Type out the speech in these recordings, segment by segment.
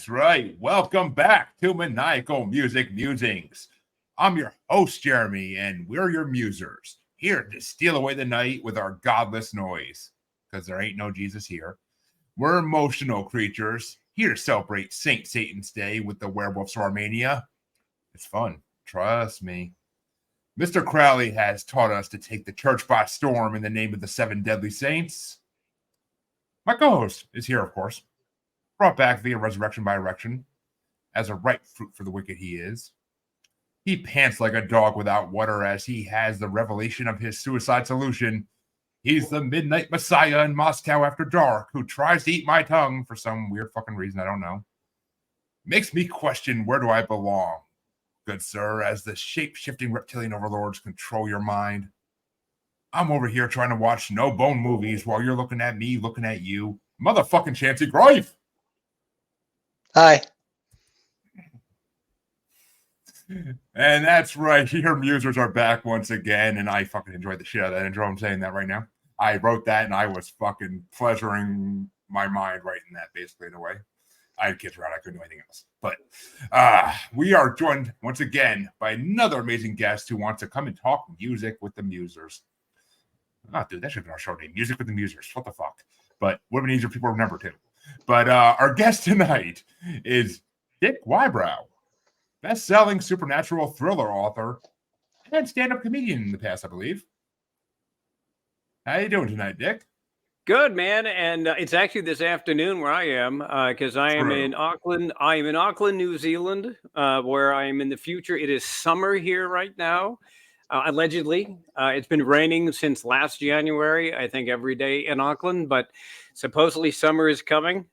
That's right. Welcome back to Maniacal Music Musings. I'm your host, Jeremy, and we're your musers, here to steal away the night with our godless noise, because there ain't no Jesus here. We're emotional creatures, here to celebrate St. Satan's Day with the werewolves of Armenia. It's fun, trust me. Mr. Crowley has taught us to take the church by storm in the name of the seven deadly saints. My co-host is here, of course, brought back via resurrection by erection, as a ripe fruit for the wicked he is. He pants like a dog without water as he has the revelation of his suicide solution. He's the midnight messiah in Moscow after dark who tries to eat my tongue for some weird fucking reason I don't know. Makes me question, where do I belong, good sir, as the shape-shifting reptilian overlords control your mind. I'm over here trying to watch no-bone movies while you're looking at me, looking at you. Motherfucking Chancy Grife! Hi. And that's right, your musers are back once again, and I fucking enjoyed the shit out of that intro. I'm saying that right now. I wrote that, and I was fucking pleasuring my mind writing that, basically, in a way. I had kids around, I couldn't do anything else. But we are joined once again by another amazing guest who wants to come and talk music with the musers. Oh, dude, that should have been our show name, Music with the Musers. What the fuck? But would have been easier for people to remember, too. But our guest tonight is Dick Wybrow, best-selling supernatural thriller author and stand-up comedian in the past, I believe. How you doing tonight, Dick? Good, man. And it's actually this afternoon where I am, because I am in Auckland. I am in Auckland, New Zealand, where I am in the future. It is summer here right now. Allegedly, it's been raining since last January, I think every day in Auckland, but supposedly summer is coming.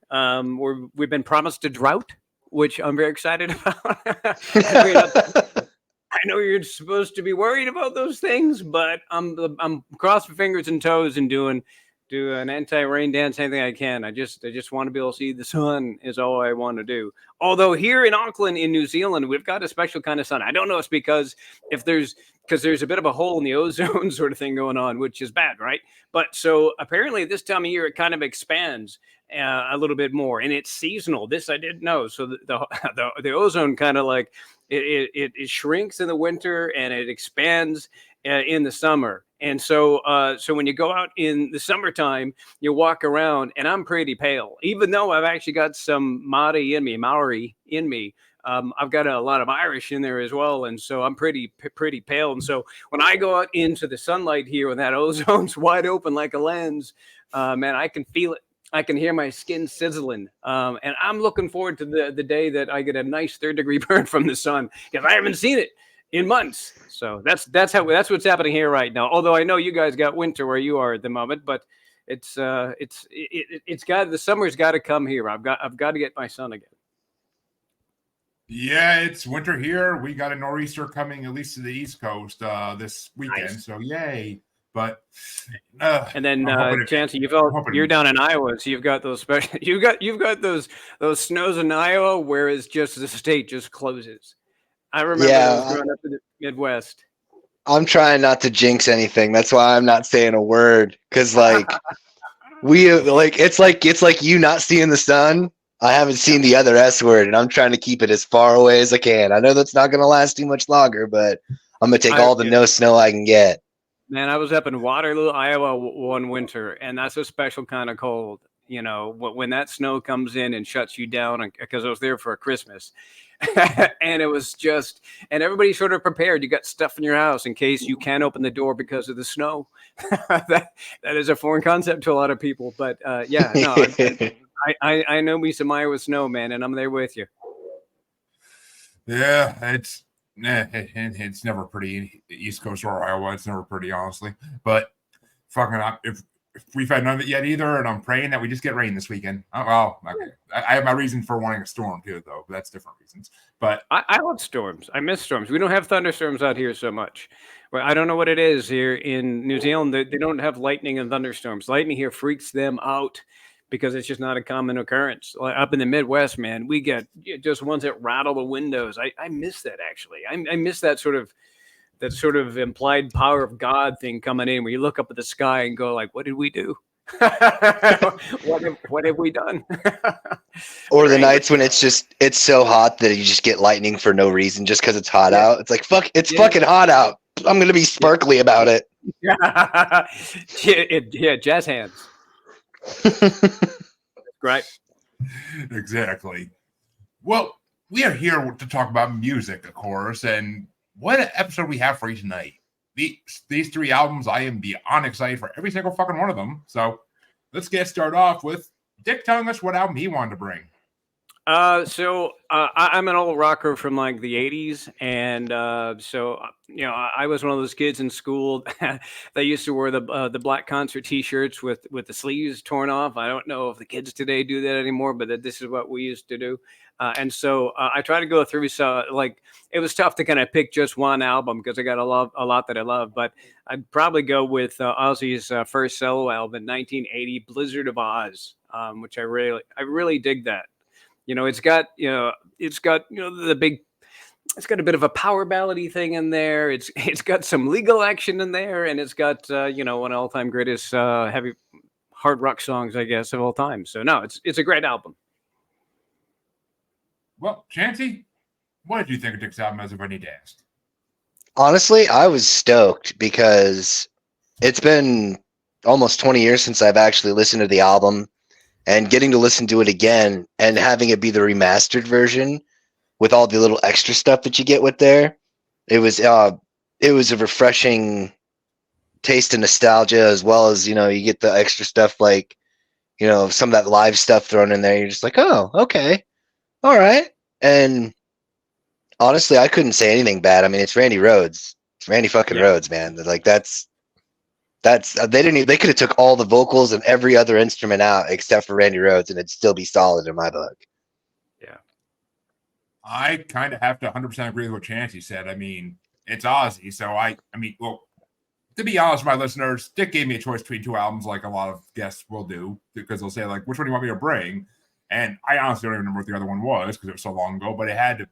We've been promised a drought, which I'm very excited about. I know you're supposed to be worried about those things, but I'm crossing fingers and toes and do an anti-rain dance, anything I can. I just want to be able to see the sun is all I want to do. Although here in Auckland, in New Zealand, we've got a special kind of sun. I don't know if it's because there's a bit of a hole in the ozone sort of thing going on, which is bad, right? But so apparently this time of year, it kind of expands a little bit more, and it's seasonal. This I didn't know. So the ozone kind of like it shrinks in the winter and it expands in the summer. And so when you go out in the summertime, you walk around, and I'm pretty pale, even though I've actually got some Maori in me. I've got a lot of Irish in there as well, and so I'm pretty pale. And so when I go out into the sunlight here, when that ozone's wide open like a lens, man, I can feel it. I can hear my skin sizzling, and I'm looking forward to the day that I get a nice 3rd-degree burn from the sun, because I haven't seen it in months. So that's what's happening here right now. Although I know you guys got winter where you are at the moment, but it's got the summer's got to come here. I've got to get my sun again. Yeah, it's winter here. We got a nor'easter coming, at least to the East Coast, this weekend. Nice. So yay! But and then Chancy, you're down in Iowa, so you've got those special. You've got those snows in Iowa, whereas just the state just closes. I remember growing up in the Midwest. I'm trying not to jinx anything. That's why I'm not saying a word. Cause it's like you not seeing the sun. I haven't seen the other S word, and I'm trying to keep it as far away as I can. I know that's not going to last too much longer, but I'm going to take all the no snow I can get. Man, I was up in Waterloo, Iowa one winter, and that's a special kind of cold. You know, when that snow comes in and shuts you down, because I was there for Christmas. And it was and everybody's sort of prepared. You got stuff in your house in case you can't open the door because of the snow. that is a foreign concept to a lot of people. But yeah, no, I know me some Iowa snow, man, and I'm there with you. Yeah, it's never pretty. East Coast or Iowa, it's never pretty, honestly. But fucking, if we've had none of it yet either, and I'm praying that we just get rain this weekend. Oh, well, okay. I have my reason for wanting a storm too, though, but that's different reasons. But I love storms. I miss storms. We don't have thunderstorms out here so much. Well, I don't know what it is here in New Zealand. They don't have lightning and thunderstorms. Lightning here freaks them out because it's just not a common occurrence. Like up in the Midwest, man, we get just ones that rattle the windows. I miss that, actually. I miss that sort of implied power of God thing coming in, where you look up at the sky and go like, what did we do? What have we done? Or the Right. nights when it's so hot that you just get lightning for no reason just because it's hot Yeah. out. It's like it's Yeah. fucking hot out. I'm gonna be sparkly about it. Yeah, jazz hands. Right. Exactly. Well, we are here to talk about music, of course, and what episode we have for each night. These 3 albums, I am beyond excited for every single fucking one of them. So let's start off with Dick telling us what album he wanted to bring. I'm an old rocker from like the '80s, and I was one of those kids in school that used to wear the black concert T-shirts with the sleeves torn off. I don't know if the kids today do that anymore, but this is what we used to do. I try to go through. So like it was tough to kind of pick just one album because I got a lot that I love, but I'd probably go with Ozzy's first solo album, 1980, Blizzard of Oz, which I really dig that. It's got the big. It's got a bit of a power ballady thing in there. It's got some legal action in there, and it's got one of the all-time greatest heavy hard rock songs, I guess, of all time. So no, it's a great album. Well, Chancy, what did you think of Dick's album as if I need to ask? Honestly, I was stoked because it's been almost 20 years since I've actually listened to the album, and getting to listen to it again and having it be the remastered version with all the little extra stuff that you get with there. It was a refreshing taste of nostalgia, as well as, you get the extra stuff like, some of that live stuff thrown in there. You're just like, oh, okay. All right. And honestly, I couldn't say anything bad. I mean, it's Randy Rhoads. It's Randy fucking Rhoads, man. Like that's they could have took all the vocals and every other instrument out except for Randy Rhoads, and it'd still be solid in my book. Yeah. I kind of have to 100% agree with what Chancy said. I mean, it's Ozzy. So to be honest, my listeners, Dick gave me a choice between 2 albums, like a lot of guests will do, because they'll say, like, which one do you want me to bring? And I honestly don't even remember what the other one was because it was so long ago, but it had to,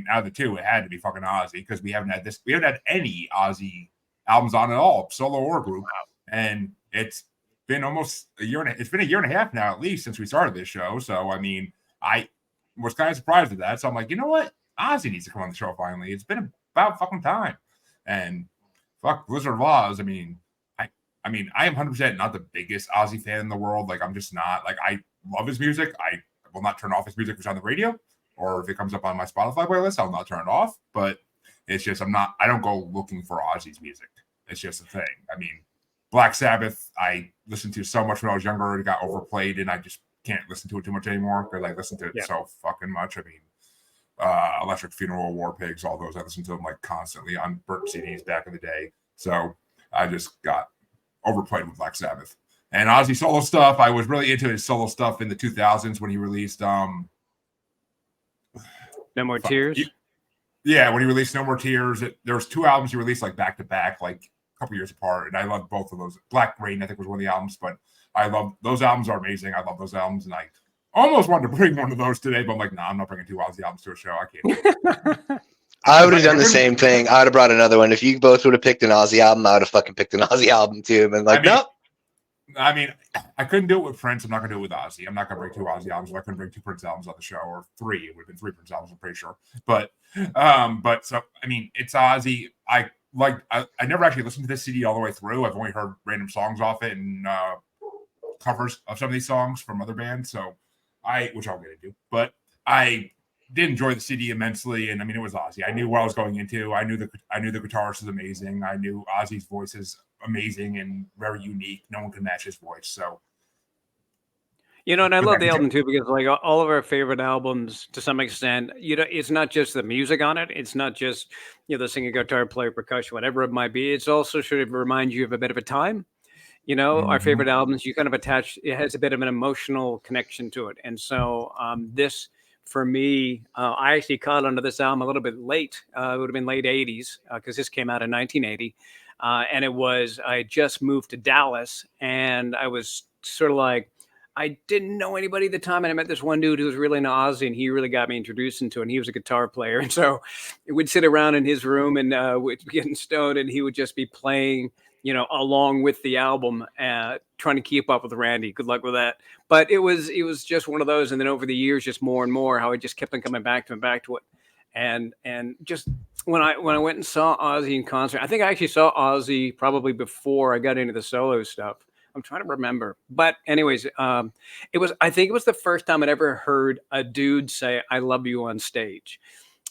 out of the 2, it had to be fucking Ozzy, because we haven't had any Ozzy albums on at all, solo or group. And it's been almost a year and a half now, at least, since we started this show. So, I was kind of surprised at that. So I'm like, you know what? Ozzy needs to come on the show finally. It's been about fucking time. And fuck Blizzard of Oz. I am 100% not the biggest Ozzy fan in the world. Like, I'm just not. Like, I love his music. I will not turn off his music if it's on the radio, or if it comes up on my Spotify playlist, I'll not turn it off. But it's just, I don't go looking for Ozzy's music. It's just a thing. Black Sabbath, I listened to so much when I was younger. It got overplayed, and I just can't listen to it too much anymore because I listen to it so fucking much. Electric Funeral, War Pigs, all those. I listened to them like constantly on burnt CDs back in the day. So I just got overplayed with Black Sabbath. And Ozzy solo stuff, I was really into his solo stuff in the 2000s when he released No More Tears. When he released No More Tears. There was 2 albums he released like back to back, like couple years apart, and I love both of those. Black Rain, I think, was one of the albums, but I love those albums. Are amazing. I love those albums, and I almost wanted to bring one of those today, but I'm like, nah, I'm not bringing 2 Ozzy albums to a show. I can't. I would have done the same thing. I would have brought another one. If you both would have picked an Ozzy album, I would have fucking picked an Ozzy album too. And like, nope. I couldn't do it with Prince. I'm not gonna do it with Ozzy. I'm not gonna bring 2 Ozzy albums. I couldn't bring 2 Prince albums on the show, or 3. It would have been 3 Prince albums, I'm pretty sure. But so it's Ozzy. I never actually listened to this CD all the way through. I've only heard random songs off it and covers of some of these songs from other bands. So which I'll get into, but I did enjoy the CD immensely. And it was Ozzy. I knew what I was going into. I knew the guitarist is amazing. I knew Ozzy's voice is amazing and very unique. No one can match his voice. So. And I love the album too, because like all of our favorite albums, to some extent, it's not just the music on it. It's not just, the singer, guitar player, percussion, whatever it might be. It's also sort of remind you of a bit of a time. Our favorite albums, you kind of attach, it has a bit of an emotional connection to it. And so this, for me, I actually caught onto this album a little bit late. It would have been late 80s, because this came out in 1980. And I had just moved to Dallas, and I was sort of like, I didn't know anybody at the time, and I met this one dude who was really into Ozzy, and he really got me introduced into it. And he was a guitar player, and so we'd sit around in his room and we'd be getting stoned, and he would just be playing, along with the album, trying to keep up with Randy. Good luck with that. But it was just one of those. And then over the years, just more and more, how I just kept on coming back to it. And just when I went and saw Ozzy in concert, I think I actually saw Ozzy probably before I got into the solo stuff. I'm trying to remember. But anyways, I think it was the first time I'd ever heard a dude say, "I love you" on stage.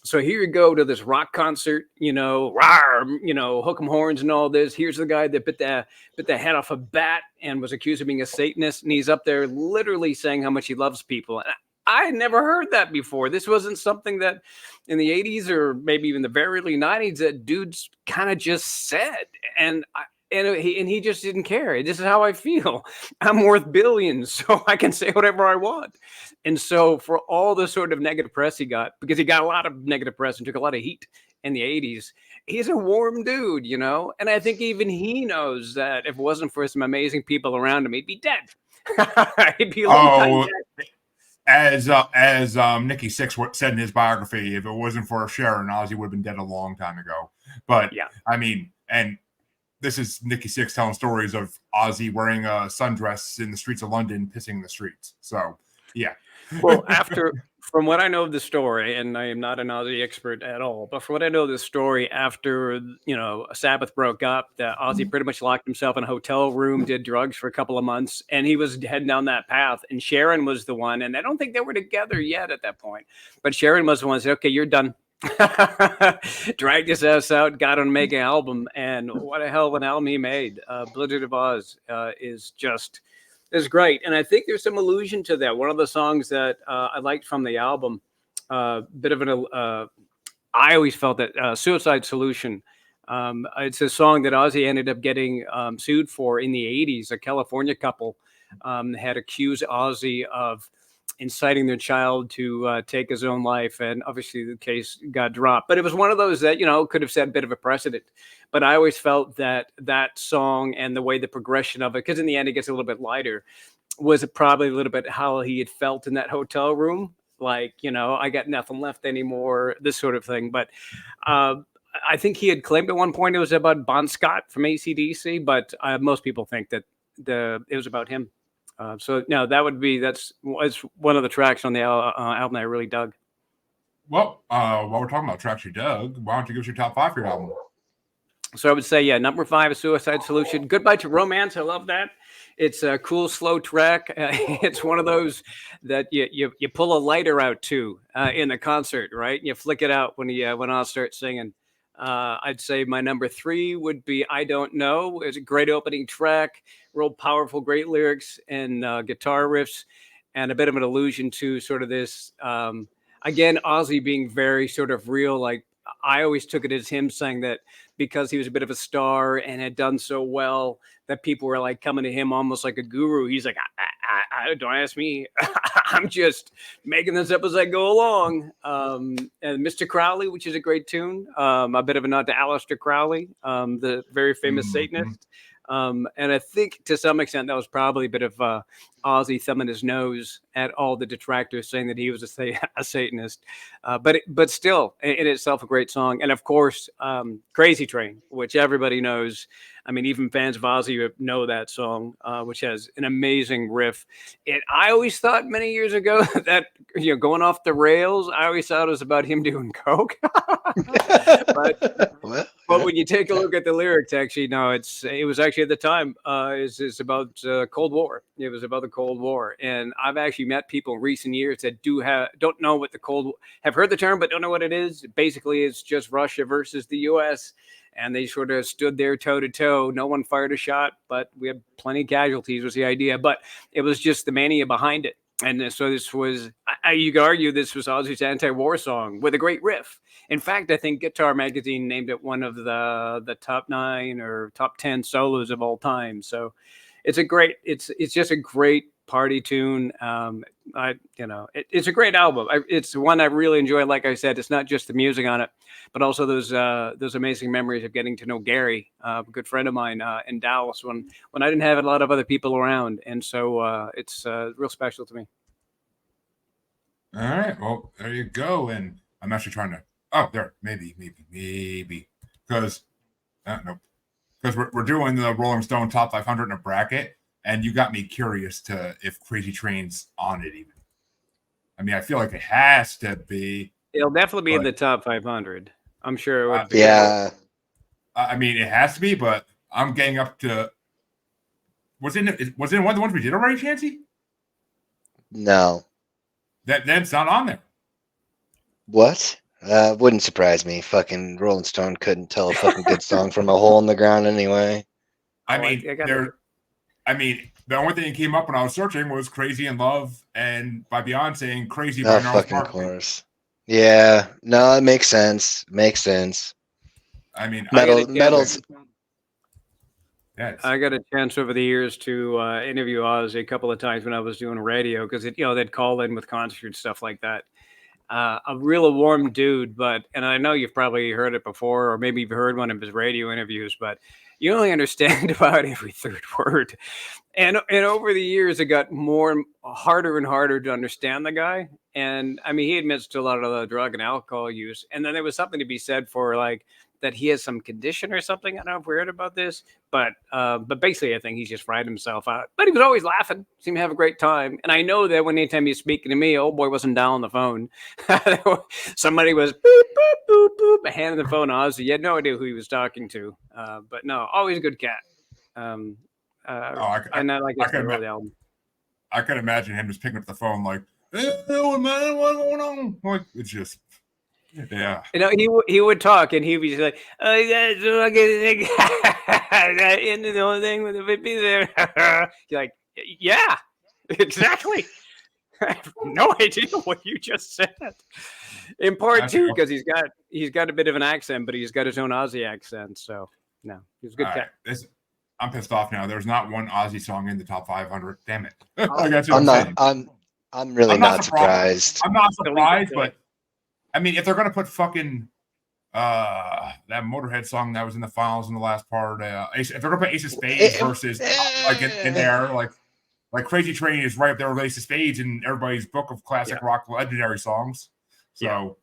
So here you go to this rock concert, rawr, hook 'em horns and all this. Here's the guy that bit the head off a bat and was accused of being a Satanist, and he's up there literally saying how much he loves people. And I had never heard that before. This wasn't something that in the 80s or maybe even the very early 90s that dudes kind of just said. And he just didn't care. This is how I feel. I'm worth billions, so I can say whatever I want. And so for all the sort of negative press he got, because he got a lot of negative press and took a lot of heat in the 80s, he's a warm dude, And I think even he knows that if it wasn't for some amazing people around him, he'd be dead. He'd be a long time dead. As Nikki Sixx said in his biography, if it wasn't for Sharon, Ozzy would have been dead a long time ago. But yeah, I mean, and this is Nikki Sixx telling stories of Ozzy wearing a sundress in the streets of London, pissing in the streets. So yeah. Well, from what I know of the story, and I am not an Ozzy expert at all, but from what I know of the story, after Sabbath broke up, that Ozzy pretty much locked himself in a hotel room, did drugs for a couple of months, and he was heading down that path. And Sharon was the one, and I don't think they were together yet at that point, but Sharon was the one who said, "Okay, you're done." Dragged his ass out, got him to make an album, and what a hell of an album he made. Blizzard of Oz is great, and I think there's some allusion to that. One of the songs that I liked from the album, bit of I always felt that Suicide Solution. It's a song that Ozzy ended up getting sued for in the 80s. A California couple had accused Ozzy of inciting their child to take his own life, and obviously the case got dropped. But it was one of those that could have set a bit of a precedent. But I always felt that song and the way the progression of it, because in the end it gets a little bit lighter, was probably a little bit how he had felt in that hotel room, like I got nothing left anymore, this sort of thing. But I think he had claimed at one point it was about Bon Scott from AC/DC, but most people think that it was about him. So no, that's one of the tracks on the album that I really dug. Well, while we're talking about tracks you dug, why don't you give us your top 5 for your album? So I would say, number 5 is Suicide Solution. Goodbye to Romance. I love that. It's a cool, slow track. It's one of those that you pull a lighter out to in the concert, right? You flick it out when I'll start singing. I'd say my number 3 would be I Don't Know. It's a great opening track, real powerful, great lyrics and guitar riffs, and a bit of an allusion to sort of this, again, Ozzy being very sort of real. Like I always took it as him saying that because he was a bit of a star and had done so well that people were like coming to him almost like a guru. He's like, I don't ask me. I'm just making this up as I go along. And Mr. Crowley, which is a great tune, a bit of a nod to Aleister Crowley, the very famous Satanist. And I think to some extent that was probably a bit of Ozzy thumbing his nose at all the detractors saying that he was a Satanist. But still, in itself, a great song. And of course, Crazy Train, which everybody knows. I mean, even fans of Ozzy know that song, which has an amazing riff. I always thought many years ago that, going off the rails, I always thought it was about him doing coke. But when you take a look at the lyrics, actually, no, it was actually at the time, it's about Cold War. It was about the Cold War. And I've actually met people in recent years that don't know what have heard the term, but don't know what it is. Basically, it's just Russia versus the U.S., and they sort of stood there toe to toe. No one fired a shot, but we had plenty of casualties was the idea. But it was just the mania behind it. And so this was, you could argue this was Ozzy's anti-war song with a great riff. In fact, I think Guitar Magazine named it one of the top 9 or top 10 solos of all time. So it's just a great party tune. It's a great album. It's one I really enjoy. Like I said, it's not just the music on it, but also those amazing memories of getting to know Gary, a good friend of mine in Dallas when I didn't have a lot of other people around. And so it's real special to me. All right. Well, there you go. And I'm actually trying to, maybe. Because, nope. because we're doing the Rolling Stone Top 500 in a bracket, and you got me curious to if Crazy Train's on it even. I mean, I feel like it has to be. It'll definitely be in the top 500. I'm sure it would be. Yeah. I mean, it has to be, but I'm getting up to. Was it one of the ones we did already, Chancy? No. That's not on there. What? Wouldn't surprise me. Fucking Rolling Stone couldn't tell a fucking good song from a hole in the ground anyway. I mean, the only thing that came up when I was searching was "Crazy in Love" and by Beyonce and "Crazy" by Oh, Gnarls fucking Barkley. course. Yeah. No, it makes sense. Makes sense. I mean, Metals. Yeah, I got a chance over the years to interview Ozzy a couple of times when I was doing radio because they'd call in with concert stuff like that. A real warm dude, and I know you've probably heard it before, or maybe you've heard one of his radio interviews, but you only understand about every third word. And over the years, it got harder and harder to understand the guy. And I mean, he admits to a lot of the drug and alcohol use. And then there was something to be said for like that he has some condition or something. I don't know if we heard about this, but basically, I think he's just fried himself out. But he was always laughing, seemed to have a great time. And I know that when anytime he's speaking to me, old boy wasn't down on the phone. Somebody was boop boop boop boop, handing the phone to Ozzy. You had no idea who he was talking to. But no, always a good cat. And I like his album. I can imagine him just picking up the phone like, "Hey, man, what's going on?" Like it's just. Yeah, he would talk and he'd be just like, "Oh, yeah, so I get into the whole thing with the VIP there." You're like, "Yeah, exactly." I have no idea what you just said. In part two, because he's got a bit of an accent, but he's got his own Aussie accent. So no, he's a good cat. Right. I'm pissed off now. There's not one Aussie song in the top 500. Damn it! I'm really not surprised. I'm not surprised, but. I mean, if they're gonna put fucking that Motorhead song that was in the finals in the last part, if they're gonna put Ace of Spades versus like in there, like Crazy Train is right up there with Ace of Spades in everybody's book of classic rock legendary songs. So,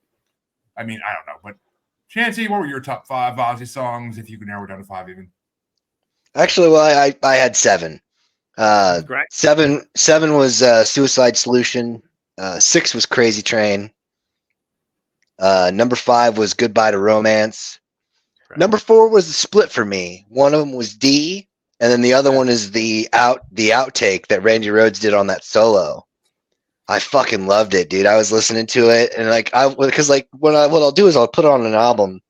I mean, I don't know, but Chancy, what were your top 5 Ozzy songs if you could narrow it down to 5 even? Actually, well, I had 7. 7 was Suicide Solution. 6 was Crazy Train. Number 5 was Goodbye to Romance. Right. Number 4 was the split for me. One of them was D, and then the other one is the outtake that Randy Rhoads did on that solo. I fucking loved it, dude. I was listening to it, and what I'll do is I'll put it on an album,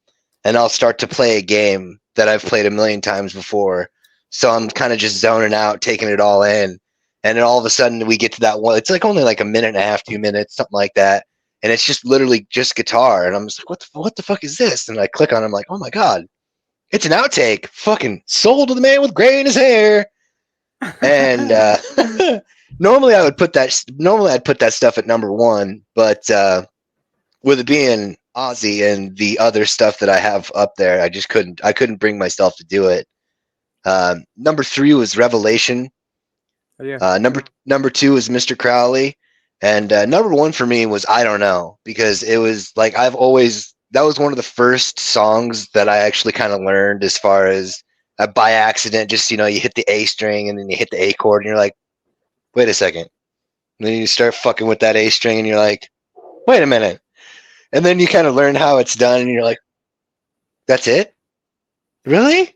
and I'll start to play a game that I've played a million times before. So I'm kind of just zoning out, taking it all in, and then all of a sudden we get to that one. It's like only like a minute and a half, 2 minutes, something like that. And it's just literally just guitar. And I'm just like, what the fuck is this? And I click on it. I'm like, oh my God, it's an outtake. Fucking Soul to the Man with Gray in His Hair. And normally I'd put that stuff at number 1. But with it being Ozzy and the other stuff that I have up there, I couldn't bring myself to do it. Number 3 was Revelation. Oh, yeah. Number 2 was Mr. Crowley. And number 1 for me was I Don't Know, because it was like that was one of the first songs that I actually kind of learned as far as by accident, just, you hit the A string and then you hit the A chord and you're like, wait a second. And then you start fucking with that A string and you're like, wait a minute. And then you kind of learn how it's done and you're like, that's it? Really?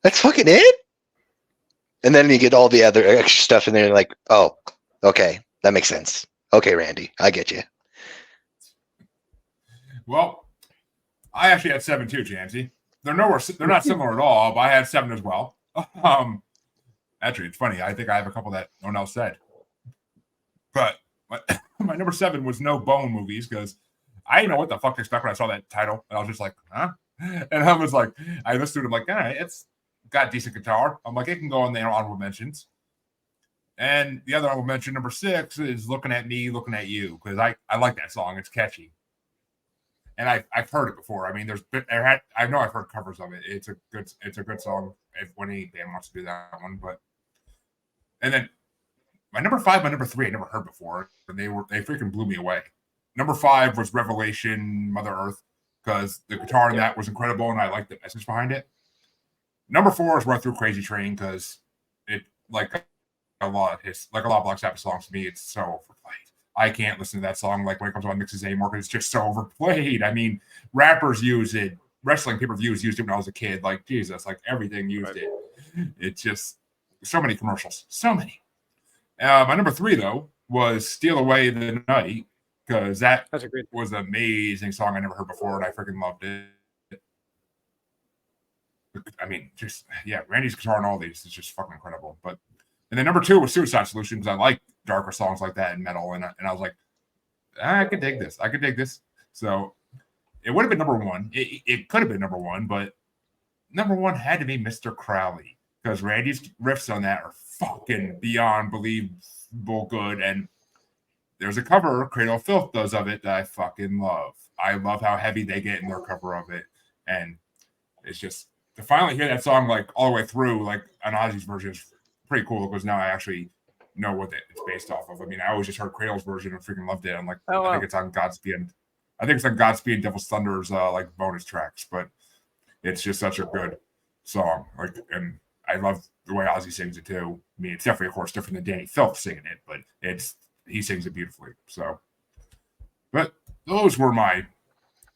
That's fucking it? And then you get all the other extra stuff and then you're like, oh, okay, that makes sense. Okay, Randy, I get you. Well, I actually had 7 too, Chancy. They're not similar at all, but I had 7 as well. Actually, it's funny. I think I have a couple that no one else said. But my number 7 was No Bone Movies, because I didn't know what the fuck to expect when I saw that title. And I was just like, huh? And I was like, I listened to it. I'm like, all right, it's got decent guitar. I'm like, it can go in the honorable mentions. And the other honorable mention, number 6, is Looking at Me, Looking at You, because I like that song. It's catchy. And I've heard it before. I mean, I know I've heard covers of it. It's a good song when any band wants to do that one. And then my number 5, my number 3, I never heard before, and they freaking blew me away. Number 5 was Revelation, Mother Earth, because the guitar in that was incredible, and I liked the message behind it. Number 4 is Run Through Crazy Train because it like a lot of Black Sabbath songs to me, it's so overplayed. I can't listen to that song like when it comes on mixes anymore because it's just so overplayed. I mean, rappers use it, wrestling pay-per-views used it when I was a kid. Like Jesus, like everything used it. It's just so many commercials, so many. My number 3 though was "Steal Away the Night" because that was an amazing song I never heard before and I freaking loved it. I mean, just Randy's guitar and all these is just fucking incredible. And then number 2 was "Suicide Solution" because I like darker songs like that in metal, and I was like, I could dig this. So it would have been number 1. It could have been number 1, but number 1 had to be Mr. Crowley because Randy's riffs on that are fucking beyond believable good. And there's a cover Cradle of Filth does of it that I fucking love. I love how heavy they get in their cover of it, and it's just to finally hear that song like all the way through, like on Ozzy's version, is pretty cool because now I actually know what it's based off of. I mean, I always just heard Cradle's version and freaking loved it. I'm like, I think it's on Godspeed. I think it's on Godspeed and Devil's Thunder's like bonus tracks, but it's just such a good song. Like, and I love the way Ozzy sings it too. I mean, it's definitely, of course, different than Danny Filth singing it, but he sings it beautifully. So, but those were my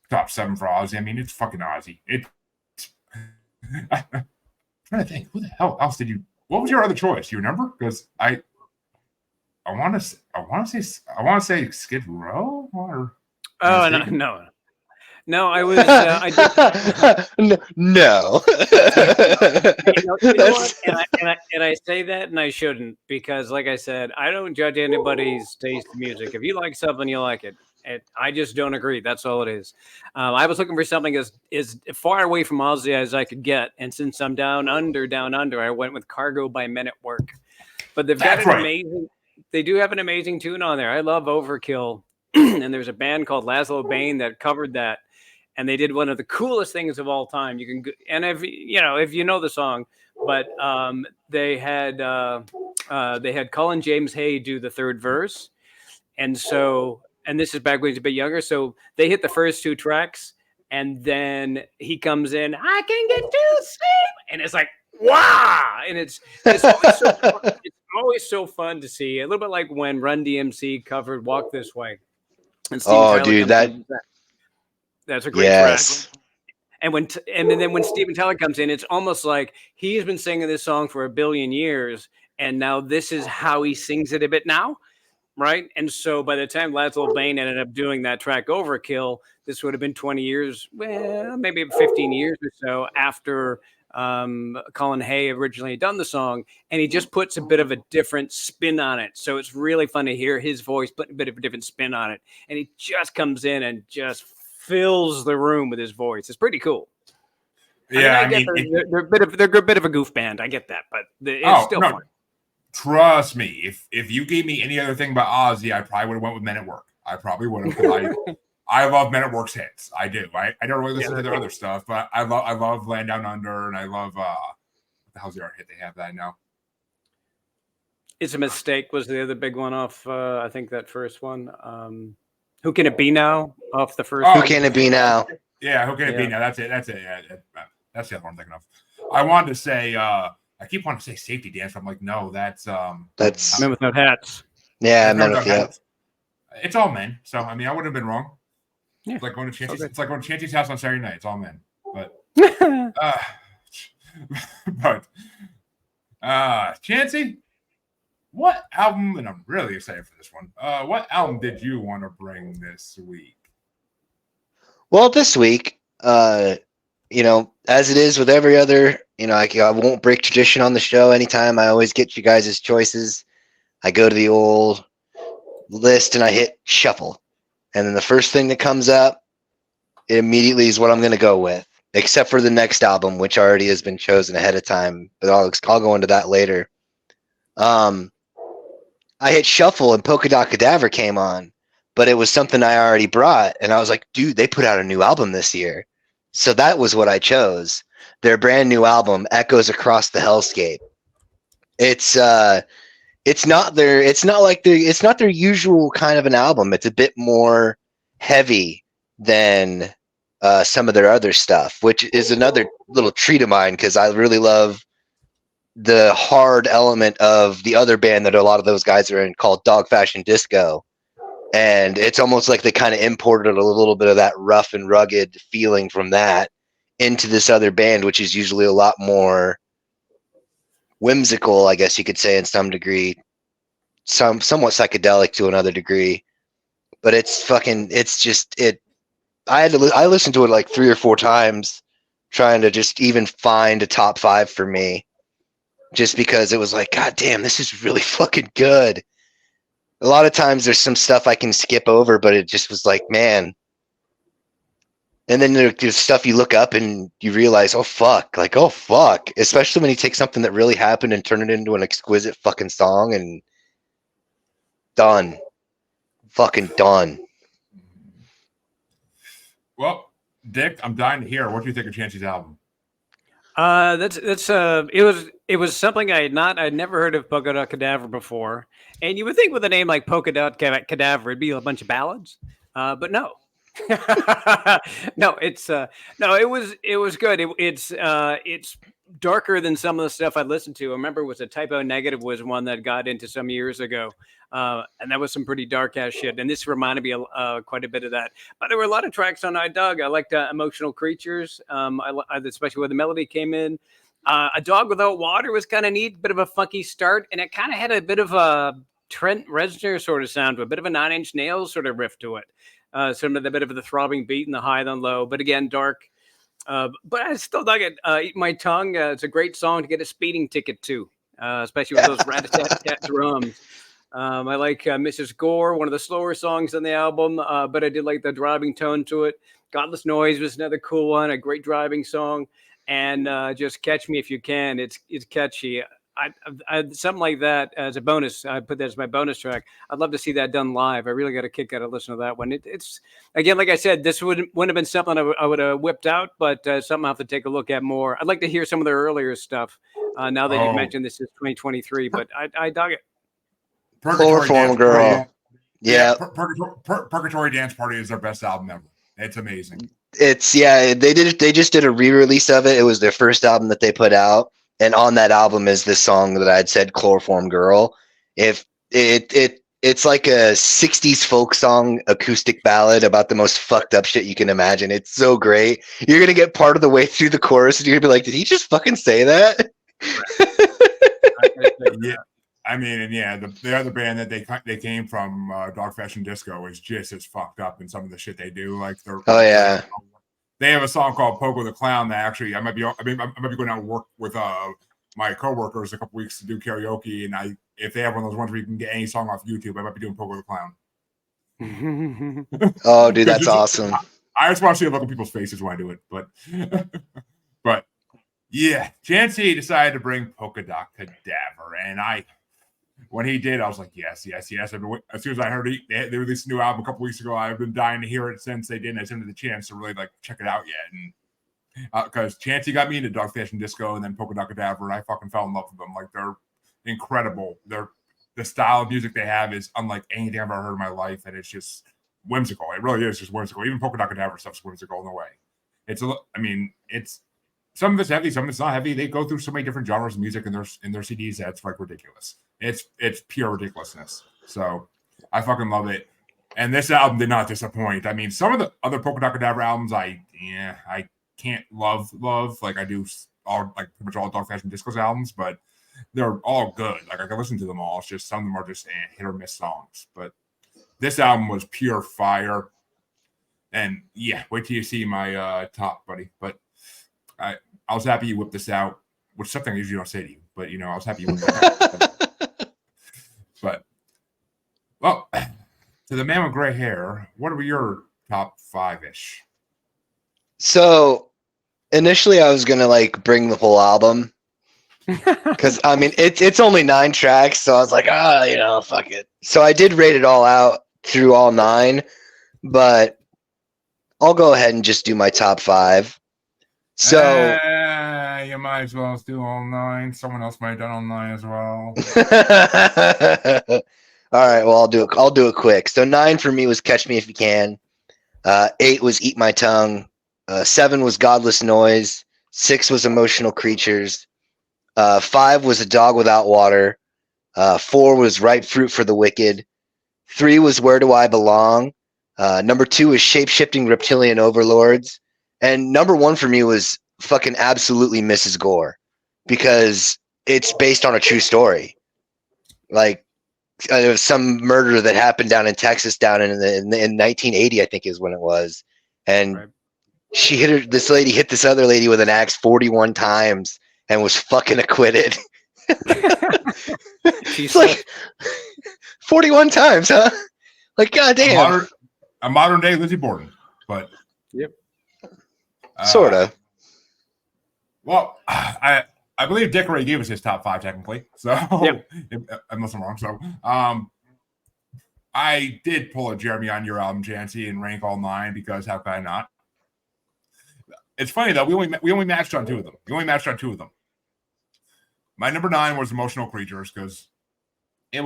top 7 for Ozzy. I mean, it's fucking Ozzy. I'm trying to think, who the hell else did you? What was your other choice? Do you remember? Because I want to say Skid Row or no. I was I did, no. you know what? And I say that and I shouldn't because, like I said, I don't judge anybody's taste in music. If you like something, you like it. I just don't agree. That's all it is. I was looking for something as far away from Ozzy as I could get, and since I'm down under, I went with "Cargo" by Men at Work. But they've got amazing. They do have an amazing tune on there. I love "Overkill," and there's a band called Laszlo Bane that covered that, and they did one of the coolest things of all time. You can, and if you know the song, but they had Colin James Hay do the 3rd verse, and so. And this is back when he's a bit younger. So they hit the first 2 tracks and then he comes in, I can get to sleep. And it's like, wow. And it's always so fun. It's always so fun to see. A little bit like when Run DMC covered Walk This Way. And Steven Tyler that's a great track. And then when Steven Tyler comes in, it's almost like he's been singing this song for a billion years. And now this is how he sings it a bit now. Right. And so by the time Laszlo Bane ended up doing that track Overkill, this would have been 20 years, well, maybe 15 years or so after Colin Hay originally had done the song. And he just puts a bit of a different spin on it. So it's really fun to hear his voice put a bit of a different spin on it. And he just comes in and just fills the room with his voice. It's pretty cool. Yeah. I mean, they're a bit of a goof band. I get that. But it's still fun. Trust me, if you gave me any other thing about Ozzy, I probably would have went with Men at Work. I probably would have. I love Men at Work's hits. I do. I don't really listen to their other stuff, but I love Land Down Under, and I love what the hell's the art hit they have that I know. It's a Mistake was the other big one off. I think that first one. Who Can It Be Now? Off the first. Who Can It Be Now? Yeah, Who Can It Be Now? That's it. Yeah, that's the other one I'm thinking of. I wanted to say. I keep wanting to say Safety Dance, but I'm like, no, that's Men Without Hats. Yeah, Men Without Hats. It's all men, so I mean, I wouldn't have been wrong. Yeah, it's like going to Chancy's. It's like going to Chancy's house on Saturday night. It's all men, but Chancy, what album? And I'm really excited for this one. What album did you want to bring this week? Well, this week, as it is with every other. I won't break tradition on the show anytime. I always get you guys' choices. I go to the old list and I hit shuffle. And then the first thing that comes up immediately is what I'm going to go with, except for the next album, which already has been chosen ahead of time. But I'll go into that later. I hit shuffle and Polka Dot Cadaver came on, but it was something I already brought. And I was like, dude, they put out a new album this year. So that was what I chose. Their brand new album, Echoes Across the Hellscape. It's not their usual kind of an album. It's a bit more heavy than some of their other stuff, which is another little treat of mine because I really love the hard element of the other band that a lot of those guys are in called Dog Fashion Disco. And it's almost like they kind of imported a little bit of that rough and rugged feeling from that into this other band, which is usually a lot more whimsical, I guess you could say, in some degree, somewhat psychedelic to another degree. But it's just it. I listened to it like 3 or 4 times, trying to just even find a top 5 for me, just because it was like, God damn, this is really fucking good. A lot of times there's some stuff I can skip over, but it just was like, man. And then there's stuff you look up and you realize, oh fuck, especially when you take something that really happened and turn it into an exquisite fucking song, and done, fucking done. Well, Dick, I'm dying to hear. What do you think of Chancy's album? It was something I'd never heard of Polka Dot Cadaver before, and you would think with a name like Polka Dot Cadaver it'd be a bunch of ballads, but no. No, it was good. It's darker than some of the stuff I listened to. I remember it was a Typo Negative was one that got into some years ago. And that was some pretty dark ass shit. And this reminded me quite a bit of that. But there were a lot of tracks on I dug. I liked Emotional Creatures, especially when the melody came in. A Dog Without Water was kind of neat, bit of a funky start. And it kind of had a bit of a Trent Reznor sort of sound to it, a bit of a Nine Inch Nails sort of riff to it. Some of the bit of the throbbing beat and the high and low, but again, dark. But I still dug it. Eat My Tongue. It's a great song to get a speeding ticket to, especially with those rat-a-tat-tat drums. I like Mrs. Gore, one of the slower songs on the album, but I did like the driving tone to it. Godless Noise was another cool one, a great driving song. And just Catch Me If You Can. It's catchy. I something like that as a bonus. I put that as my bonus track. I'd love to see that done live. I really got a kick out of listening to that one. It's again, like I said, this wouldn't have been something I would have whipped out, but something I have to take a look at more. I'd like to hear some of their earlier stuff. Now that you've mentioned this is 2023, but I dug it. Chloroform Girl. Yeah. Purgatory Dance Party is their best album ever. It's amazing. They just did a re-release of it. It was their first album that they put out. And on that album is this song that I'd said, Chloroform Girl. If it's like a 60s folk song acoustic ballad about the most fucked up shit you can imagine. It's so great. You're going to get part of the way through the chorus and you're going to be like, did he just fucking say that? Yeah. I mean, and yeah, the other band that they came from, Dog Fashion Disco, is just as fucked up in some of the shit they do. Like they have a song called Pogo the Clown that actually I might be going out and work with my coworkers a couple weeks to do karaoke, and if they have one of those ones where you can get any song off YouTube, I might be doing Pogo the Clown. Oh, dude, that's awesome. I just want to see the look on people's faces when I do it, but yeah, Chancy decided to bring Polka Dot Cadaver, and when he did, I was like, yes. As soon as I heard they released a new album a couple weeks ago, I've been dying to hear it since they didn't. I didn't have the chance to really check it out yet. And because Chancy got me into Dog Fashion Disco and then Polka Dot Cadaver, and I fucking fell in love with them. Like, they're incredible. The style of music they have is unlike anything I've ever heard in my life, and it's just whimsical. It really is just whimsical. Even Polka Dot Cadaver stuff's whimsical in a way. It's some of it's heavy, some of it's not heavy. They go through so many different genres of music in their CDs that's like ridiculous. It's pure ridiculousness. So I fucking love it. And this album did not disappoint. I mean, some of the other Polka Dot Cadaver albums, I can't love like I do pretty much all Dog Fashion Disco's albums, but they're all good. Like, I can listen to them all. It's just some of them are just hit or miss songs. But this album was pure fire. And yeah, wait till you see my top, buddy. But I was happy you whipped this out, which is something I usually don't say to you, but I was happy you whipped it out. But well, to the man with gray hair, what were your top 5-ish? So initially I was gonna bring the whole album. Because I mean it's only 9 tracks, so I was like, fuck it. So I did rate it all out through all 9, but I'll go ahead and just do my top 5. So you might as well do all 9. Someone else might have done all 9 as well. All right, well I'll do it quick. So 9 for me was Catch Me If You Can. 8 was Eat My Tongue. 7 was Godless Noise. 6 was Emotional Creatures. 5 was A Dog Without Water. 4 was Ripe Fruit for the Wicked. 3 was Where Do I Belong? Number 2 is Shape-Shifting Reptilian Overlords. And number 1 for me was fucking absolutely Mrs. Gore, because it's based on a true story. Like, there was some murder that happened down in Texas down in 1980, I think is when it was. And Right. this lady hit this other lady with an axe 41 times and was fucking acquitted. It's like 41 times, huh? Like, goddamn. A modern day Lizzie Borden, but Yep. Sort of. Well, I believe Dick already gave us his top 5 technically. So Yep. Unless I'm wrong. So I did pull a Jeremy on your album, Chancy, and rank all 9 because how could I not? It's funny though, we only matched on 2 of them. My number 9 was Emotional Creatures because I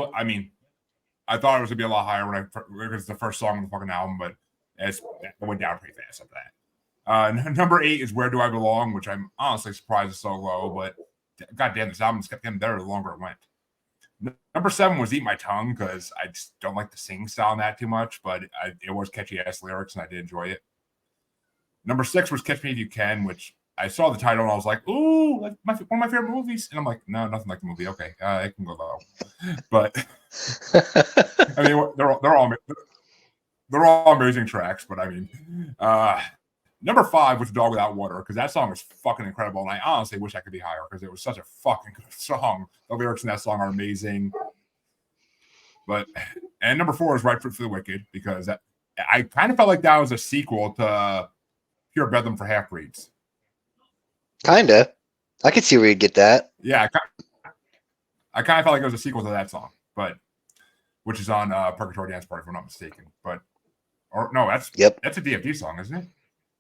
thought it was gonna be a lot higher when it was the first song on the fucking album, but it went down pretty fast after that. Number 8 is Where Do I Belong, which I'm honestly surprised is so low, but goddamn, this album just kept getting better the longer it went. Number 7 was Eat My Tongue because I just don't like the singing style in that too much, but it was catchy ass lyrics and I did enjoy it. Number 6 was Catch Me If You Can, which I saw the title and I was like, ooh, like one of my favorite movies. And I'm like, no, nothing like the movie. Okay, it can go low. But I mean, they're all amazing tracks. But I mean, number 5 was Dog Without Water because that song is fucking incredible. And I honestly wish I could be higher because it was such a fucking good song. The lyrics in that song are amazing. And number 4 is Right Foot for the Wicked because I kind of felt like that was a sequel to Pure Bedlam for Half-Breeds. Kinda. I could see where you'd get that. Yeah, I kind of felt like it was a sequel to that song, which is on Purgatory Dance Party, if I'm not mistaken. That's a DFD song, isn't it?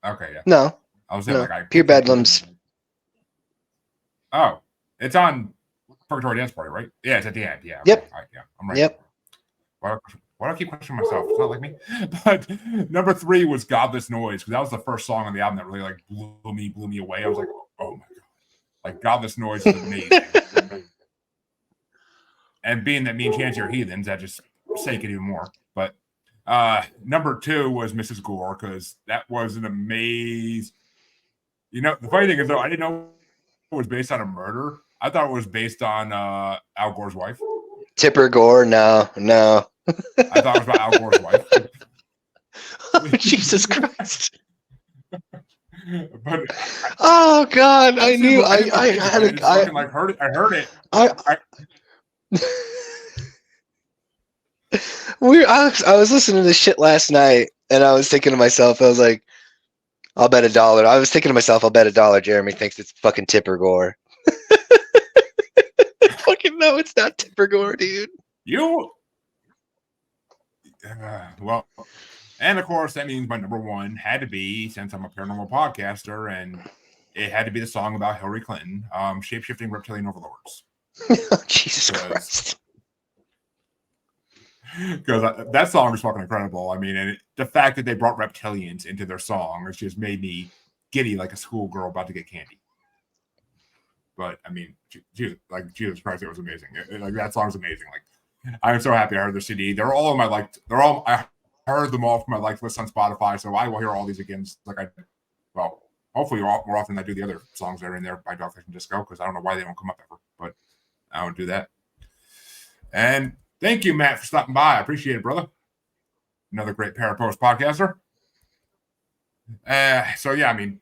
Okay, yeah. No. I was saying Pure Bedlam's. Oh, it's on Purgatory Dance Party, right? Yeah, it's at the end. Yeah. Yep. Okay. Right, yeah, I'm right. Yep. Why do I keep questioning myself? It's not like me. But number 3 was Godless Noise because that was the first song on the album that really like blew me away. I was like, oh my god, like Godless Noise is amazing. And being that me and Chancy are heathens, that just sank it even more. But number 2 was Mrs. Gore because that was an amazing. You know, the funny thing is though, I didn't know it was based on a murder. I thought it was based on Al Gore's wife. Tipper Gore? No. I thought it was about Al Gore's wife. Oh, Jesus Christ. But oh God, I knew I heard it. I was listening to this shit last night and I was thinking to myself, I was like, I'll bet $1. I was thinking to myself, I'll bet $1 Jeremy thinks it's fucking Tipper Gore. Fucking no, it's not Tipper Gore, dude. Well, and of course that means my number 1 had to be, since I'm a paranormal podcaster, and it had to be the song about Hillary Clinton, Shape-Shifting Reptilian Overlords. Oh, Jesus Christ. Because that song is fucking incredible. I mean, and the fact that they brought reptilians into their song has just made me giddy like a schoolgirl about to get candy. But I mean, Jesus Christ, it was amazing. Like that song's amazing. Like I'm so happy I heard the CD. They're all on my I heard them all from my liked list on Spotify, so I will hear all these again. Hopefully more often than I do the other songs that are in there by Dogfish and Disco, because I don't know why they don't come up ever, but I would do that. And thank you, Matt, for stopping by. I appreciate it, brother. Another great Parapost podcaster. So yeah, I mean,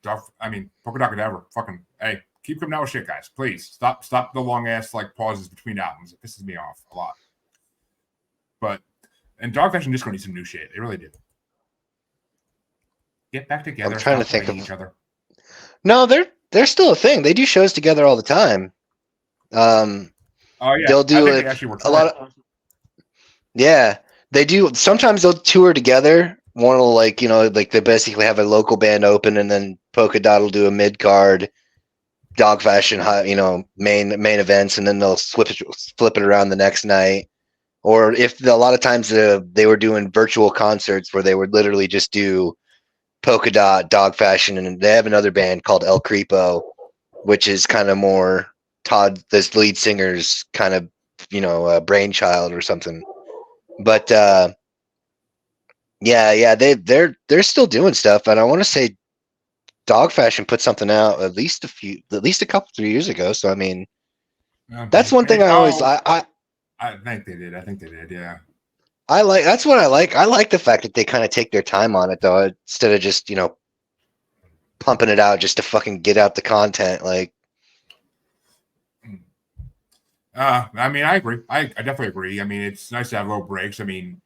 Polka Dot Cadaver, fucking hey. Keep coming out with shit, guys. Please stop the long ass like pauses between albums. It pisses me off a lot. And Dogfish and Disco need some new shit. They really do. Get back together. I'm trying to think of each other. No, they're still a thing. They do shows together all the time. Oh yeah, they'll do a lot of. Yeah, they do. Sometimes they'll tour together. One will they basically have a local band open, and then Polka Dot will do a mid card. Dog fashion, main events, and then they'll flip it around the next night. Or if a lot of times they were doing virtual concerts where they would literally just do Polka Dot, Dog Fashion, and they have another band called El Creepo, which is kind of more Todd, this lead singer's kind of, brainchild or something. But yeah, they're still doing stuff, and I want to say Dog Fashion put something out at least a couple 3 years ago. So I mean, that's one thing I always I think they did. I think they did. Yeah. I like. That's what I like. I like the fact that they kind of take their time on it, though, instead of just pumping it out just to fucking get out the content. Like, I mean, I agree. I definitely agree. I mean, it's nice to have little breaks. I mean,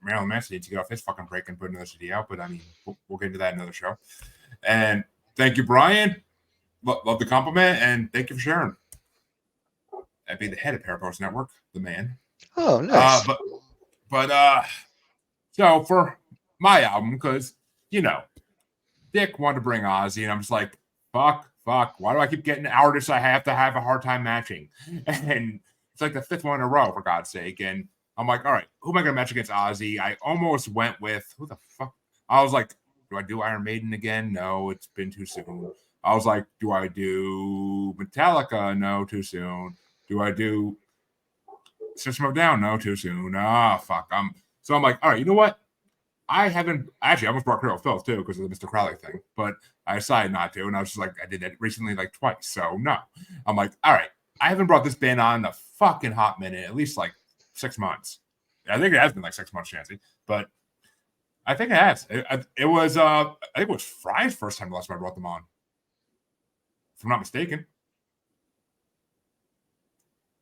Marilyn Manson needs to get off his fucking break and put another CD out, but I mean, we'll get into that in another show. And thank you, Brian. Love the compliment, and thank you for sharing. That'd be the head of Parapost Network, the man. oh, nice. So for my album, because Dick wanted to bring Ozzy, and I'm just like, fuck. Why do I keep getting artists I have to have a hard time matching? And it's like the fifth one in a row, for God's sake. And I'm like, all right, who am I going to match against Ozzy? I almost went with, who the fuck? I was like, do I do Iron Maiden again? No, it's been too soon. I was like, do I do Metallica? No, too soon. Do I do System of a Down? No, too soon. Fuck. So I'm like, all right, you know what? I almost brought Cradle of Filth too because of the Mr. Crowley thing, but I decided not to, and I was just like, I did that recently like twice, so no. I'm like, all right, I haven't brought this band on in a fucking hot minute, at least like 6 months. I think it has been like 6 months, Chancy, but I think it has. It was I think it was Fry's first time last time I brought them on, if I'm not mistaken,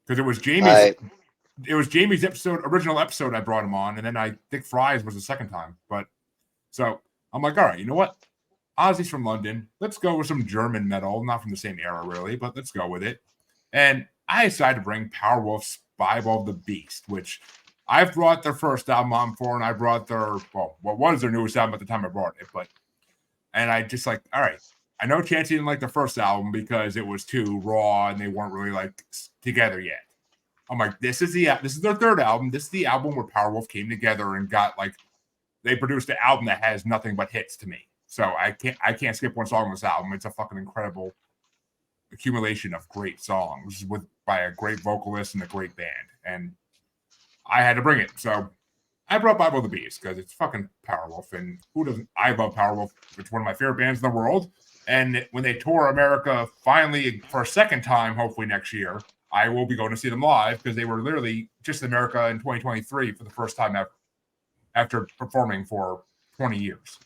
because it was Jamie's. It was Jamie's original episode I brought him on, and then I think Fry's was the second time. But so I'm like, all right, you know what? Ozzy's from London. Let's go with some German metal, not from the same era really, but let's go with it. And I decided to bring Powerwolf's Bible of the Beast, which I've brought their first album on for, and I brought what was their newest album at the time I brought it. And I just like, all right, I know Chancy didn't like the first album because it was too raw and they weren't really like together yet. I'm like, this is their third album. This is the album where Powerwolf came together and got like, they produced an album that has nothing but hits to me. So I can't skip one song on this album. It's a fucking incredible accumulation of great songs by a great vocalist and a great band. And I had to bring it. So I brought Bible of the Beast because it's fucking Powerwolf. And who doesn't? I love Powerwolf. It's one of my favorite bands in the world. And when they tour America finally for a second time, hopefully next year, I will be going to see them live because they were literally just in America in 2023 for the first time ever after performing for 20 years.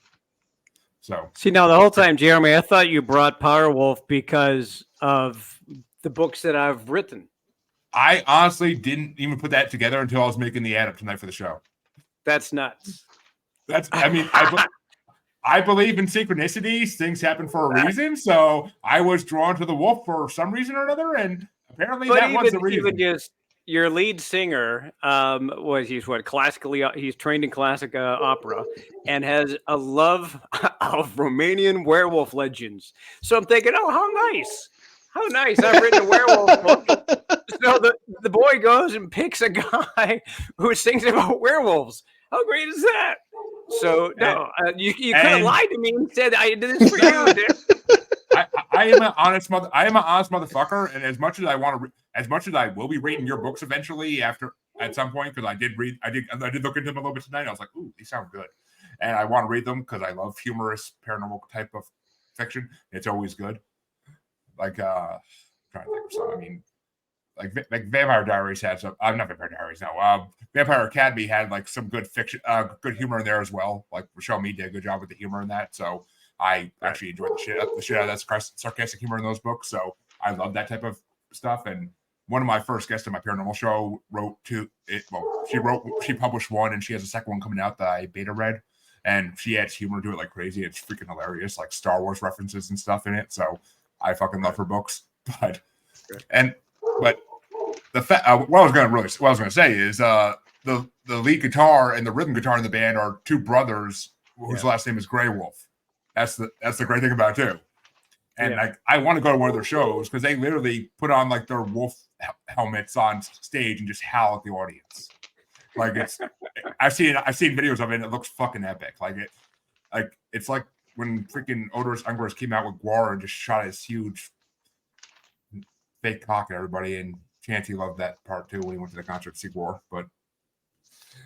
So see, now the whole time, Jeremy, I thought you brought Powerwolf because of the books that I've written. I honestly didn't even put that together until I was making the ad up tonight for the show. That's nuts. I believe in synchronicities. Things happen for a reason. So I was drawn to the wolf for some reason or another, and apparently that was the reason. Even just your lead singer, he's trained in classic opera and has a love of Romanian werewolf legends. So I'm thinking, oh, how nice! I've written a werewolf book. So the boy goes and picks a guy who sings about werewolves. How great is that? So no, you could have lied to me and said I did this for you, Dick. I am an honest motherfucker, and as much as I will be reading your books eventually at some point, because I did look into them a little bit tonight. I was like, ooh, these sound good, and I want to read them because I love humorous paranormal type of fiction. It's always good. Like trying to think of something. I mean, like Vampire Diaries had some. Not Vampire Diaries. No, Vampire Academy had like some good fiction, good humor in there as well. Like Rochelle Mead did a good job with the humor in that. So I actually enjoyed the shit out of that sarcastic humor in those books. So I love that type of stuff. And one of my first guests on my paranormal show she published one, and she has a second one coming out that I beta read, and she adds humor to it like crazy. It's freaking hilarious, like Star Wars references and stuff in it. So I fucking love her books. But the what I was going to say is the lead guitar and the rhythm guitar in the band are two brothers whose last name is Grey Wolf. That's the great thing about it too. And I want to go to one of their shows because they literally put on like their wolf helmets on stage and just howl at the audience. Like I've seen videos of it and it looks fucking epic. It's like when freaking Odorous Ungress came out with Guar and just shot his huge fake cock at everybody, and Chancy loved that part too when he went to the concert to see Guar. But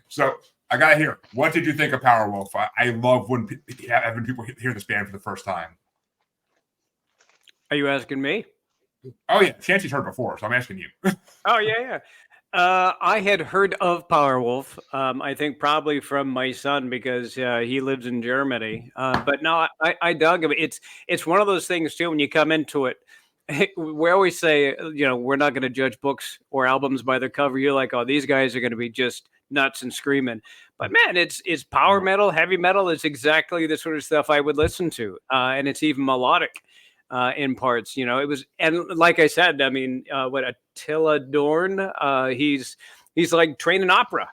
so I gotta hear, what did you think of Powerwolf? I love when having people hear this band for the first time. Are you asking me? Oh yeah, Chancy's heard before, so I'm asking you. Oh yeah. I had heard of Powerwolf. I think probably from my son because he lives in Germany. But no, I dug him. It's one of those things too. When you come into it, we always say, we're not going to judge books or albums by their cover. You're like, oh, these guys are going to be just nuts and screaming. But man, it's power metal, heavy metal. It's exactly the sort of stuff I would listen to, and it's even melodic. In parts, it was, and like I said, I mean, what Attila Dorn, he's like trained in opera,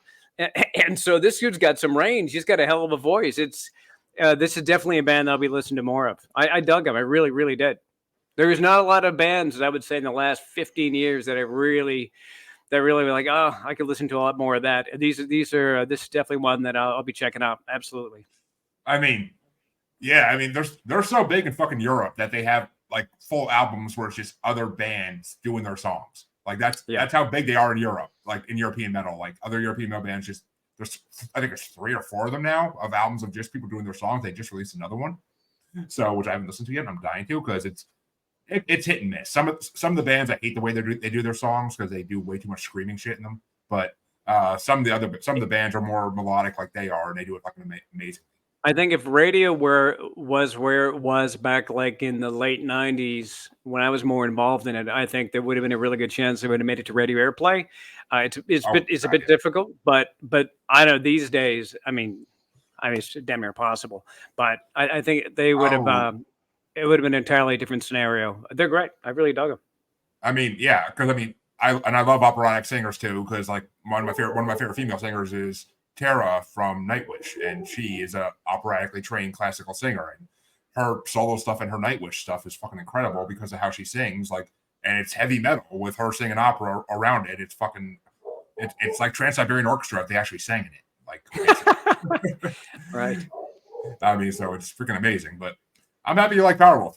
and so this dude's got some range. He's got a hell of a voice. This is definitely a band I'll be listening to more of. I dug him. I really, really did. There is not a lot of bands that I would say in the last 15 years that really were like, oh, I could listen to a lot more of that. This is definitely one that I'll be checking out. Absolutely. I mean, yeah, I mean, they're so big in fucking Europe that they have like full albums where it's just other bands doing their songs. Like that's how big they are in Europe, like in European metal. Like other European metal bands, I think there's 3 or 4 of them now of albums of just people doing their songs. They just released another one, so which I haven't listened to yet. And I'm dying to because it's hit and miss. Some of the bands I hate the way they do their songs because they do way too much screaming shit in them. But some of the bands are more melodic like they are, and they do it fucking amazing. I think if radio was where it was back like in the late 90s when I was more involved in it, I think there would have been a really good chance they would have made it to radio airplay. It's a bit difficult, but I know these days, I mean it's damn near possible. But I think they would have it would have been an entirely different scenario. They're great. I really dug them. I mean, yeah, because I mean I love operatic singers too, because like one of my favorite female singers is Tara from Nightwish, and she is a operatically trained classical singer, and her solo stuff and her Nightwish stuff is fucking incredible because of how she sings. Like, and it's heavy metal with her singing opera around it. It's fucking, it's like Trans-Siberian Orchestra if they actually sang in it. Like, right. I mean, so it's freaking amazing. But I'm happy you like Powerwolf.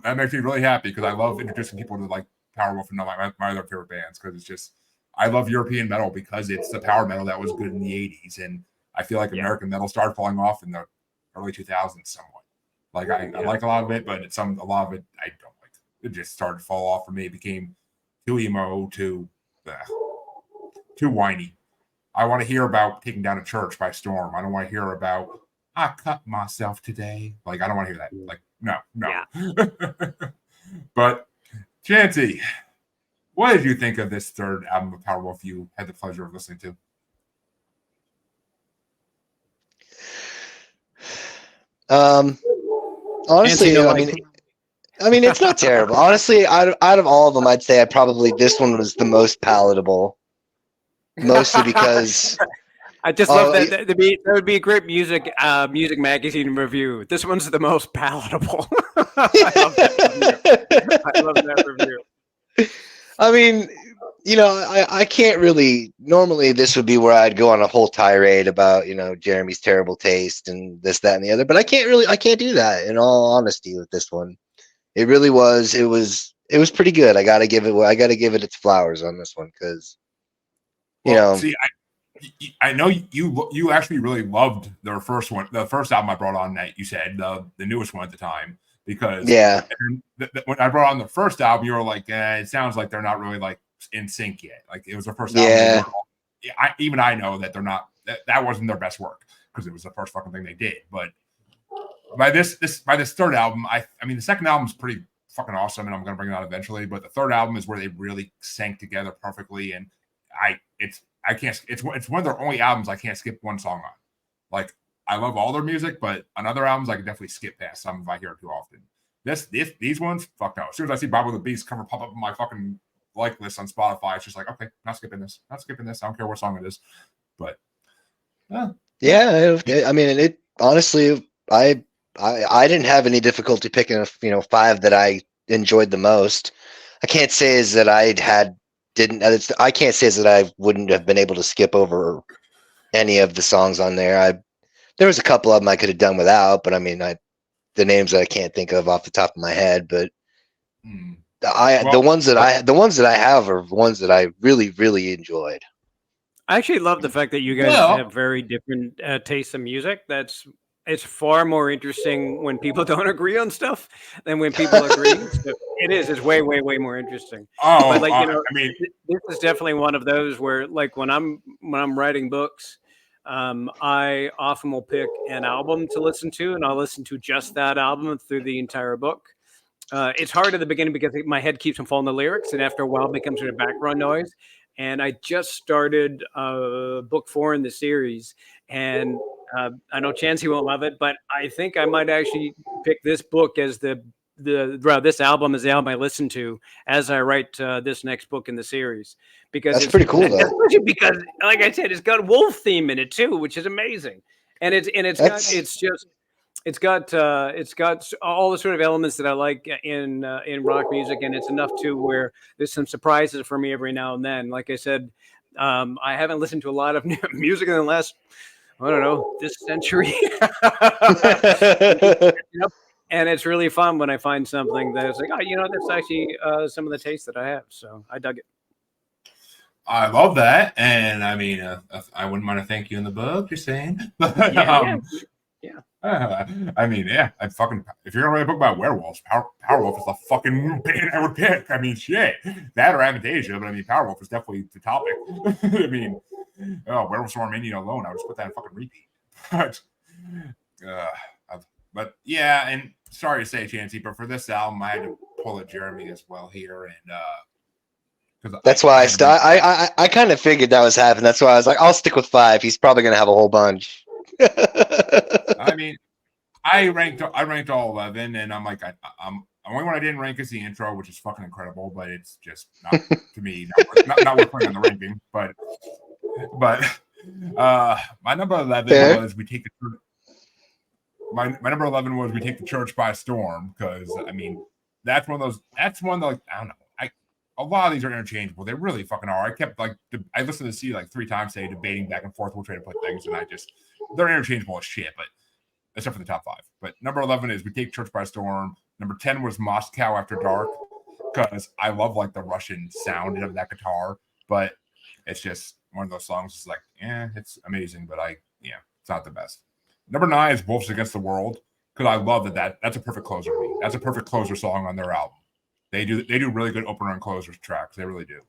That makes me really happy because I love introducing people to like Powerwolf and my other favorite bands because it's just. I love European metal because it's the power metal that was good in the 80s. And I feel like American metal started falling off in the early 2000s somewhat. Like I like a lot of it, but a lot of it I don't like. It just started to fall off for me. It became too emo, too whiny. I want to hear about taking down a church by storm. I don't want to hear about I cut myself today. Like I don't want to hear that. Like no. Yeah. But Chancy, what did you think of this third album of Powerwolf you had the pleasure of listening to? Honestly, I mean, it's not terrible. Honestly, out of all of them, I'd say this one was the most palatable. Mostly because I just love that. That would be a great music magazine review. This one's the most palatable. I love that review. I mean, I can't really. Normally, this would be where I'd go on a whole tirade about, Jeremy's terrible taste and this, that, and the other. But I can't do that. In all honesty, with this one, it really was. It was pretty good. I gotta give it its flowers on this one because, See, I know you actually really loved their first one, the first album I brought on that you said the newest one at the time. Because when I brought on the first album, you were like, it sounds like they're not really like in sync yet. Like it was their first album. Even I know that they're not. That wasn't their best work because it was the first fucking thing they did. But by this third album, I mean the second album is pretty fucking awesome, and I'm gonna bring it out eventually. But the third album is where they really sank together perfectly, and it's one of their only albums I can't skip one song on. Like. I love all their music, but on other albums, I can definitely skip past some if I hear it too often. These ones, fuck no. As soon as I see Bob with the Beast cover pop up on my fucking like list on Spotify, it's just like, okay, not skipping this. I don't care what song it is. But yeah, I mean, it honestly, I didn't have any difficulty picking 5 that I enjoyed the most. I can't say is that I can't say is that I wouldn't have been able to skip over any of the songs on there. There was a couple of them I could have done without, but I mean, the names that I can't think of off the top of my head, but Well, the ones that I have are ones that I really, really enjoyed. I actually love the fact that you guys have very different tastes in music. It's far more interesting when people don't agree on stuff than when people agree. So it is. It's way, way, way more interesting. But like I mean, this is definitely one of those where, like, when I'm writing books, I often will pick an album to listen to, and I'll listen to just that album through the entire book. It's hard at the beginning because my head keeps on following the lyrics, and after a while, it becomes sort of background noise. And I just started book 4 in the series, and I know Chancy won't love it, but I think I might actually pick this book as this album as the album I listen to as I write this next book in the series, because That's it's pretty cool, though. especially because, like I said, it's got wolf theme in it too, which is amazing, and it's got all the sort of elements that I like in rock music, and it's enough to where there's some surprises for me every now and then. Like I said, I haven't listened to a lot of music in the last, I don't know, this century. And it's really fun when I find something that is like, oh, that's actually some of the taste that I have. So I dug it. I love that, and I mean, I wouldn't mind to thank you in the book. You're saying, but yeah. I mean, yeah, I'd fucking, if you're gonna write a book about werewolves, Powerwolf is the fucking band I would pick. I mean, shit, that or Avantasia, but I mean, Powerwolf is definitely the topic. I mean, Werewolf Swarm Indian alone, I would just put that in fucking repeat. But yeah, and sorry to say, Chancy, but for this album, I had to pull a Jeremy as well here, and that's why I kind of figured that was happening. That's why I was like, I'll stick with 5. He's probably gonna have a whole bunch. I mean, I ranked all 11, and I'm like, I'm only one I didn't rank is the intro, which is fucking incredible, but it's just not to me not worth putting on the ranking. But my number 11 was we take the my number 11 was we take the church by storm, because I mean that's one that, like, I don't know, a lot of these are interchangeable. They really fucking are. I kept I listened to the CD like 3 times today, debating back and forth which way to put things, and they're interchangeable as shit, but except for the top 5. But number 11 is we take church by storm. Number 10 was Moscow After Dark, because I love like the Russian sound of that guitar, but it's just one of those songs. It's like, it's amazing, but it's not the best. Number 9 is Wolves Against the World, because I love that's a perfect closer to me. That's a perfect closer song on their album. They do really good opener and closers tracks. They really do.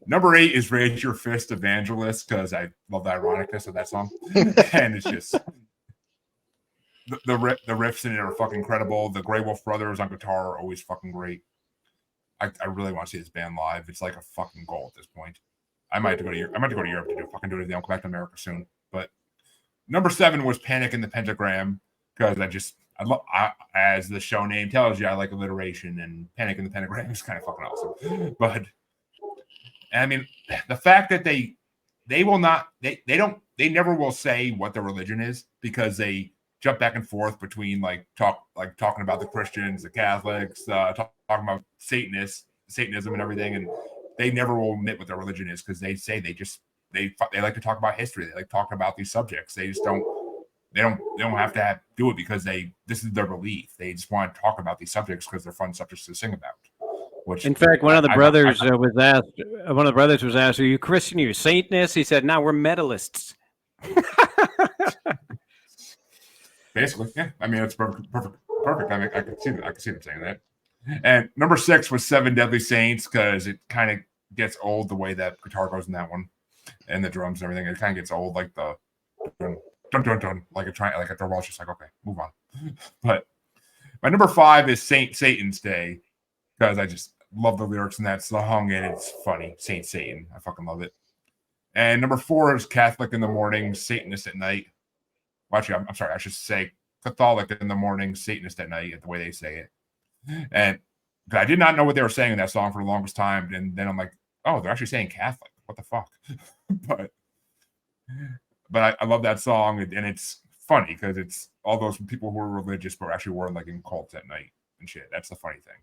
Number 8 is Raise Your Fist Evangelist, because I love the ironicness of that song. And it's just the riffs in it are fucking incredible. The Grey Wolf Brothers on guitar are always fucking great. I really want to see this band live. It's like a fucking goal at this point. I might have to go to Europe to do it. I'll come back to America soon. But number 7 was Panic in the Pentagram, because as the show name tells you, I like alliteration, and Panic in the Pentagram is kind of fucking awesome. But I mean, the fact that they never will say what their religion is, because they jump back and forth between talking about the Christians, the Catholics, talking about Satanism and everything, and they never will admit what their religion is, because they say they like to talk about history. They like talking about these subjects. They just don't have to do it because this is their belief. They just want to talk about these subjects because they're fun subjects to sing about. Which, in fact, one of the brothers was asked, "Are you Christian? Are you Satanist?" He said, "No, we're medalists." Basically, yeah. I mean, it's perfect. I mean, I can see them saying that. And number 6 was Seven Deadly Saints, because it kind of gets old the way that guitar goes in that one, and the drums and everything. It kind of gets old, like the dun dun dun, like a doorbell. It's just like, okay, move on. But my number 5 is Saint Satan's Day, because I just love the lyrics in that song, and it's funny. Saint Satan, I fucking love it. And number 4 is Catholic in the Morning, Satanist at Night. Well, actually, I'm sorry, I should say Catholic in the morning, Satanist at night, the way they say it. And I did not know what they were saying in that song for the longest time. And then I'm like, oh, they're actually saying Catholic. What the fuck? but I love that song, and it's funny because it's all those people who are religious but actually were like in cults at night and shit. That's the funny thing.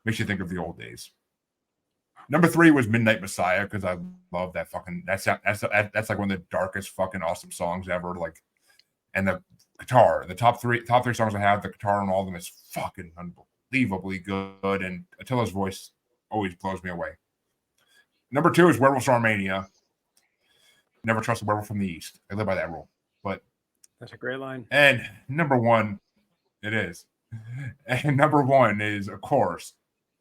Makes you think of the old days. Number 3 was Midnight Messiah, because I love that fucking that's like one of the darkest fucking awesome songs ever. Like, And the guitar, the top three songs I have, the guitar on all of them is fucking unbelievably good. And Attila's voice always blows me away. Number 2 is Werewolves from Romania. Never trust a werewolf from the East. I live by that rule. But that's a great line. And number 1, it is. And number 1 is, of course,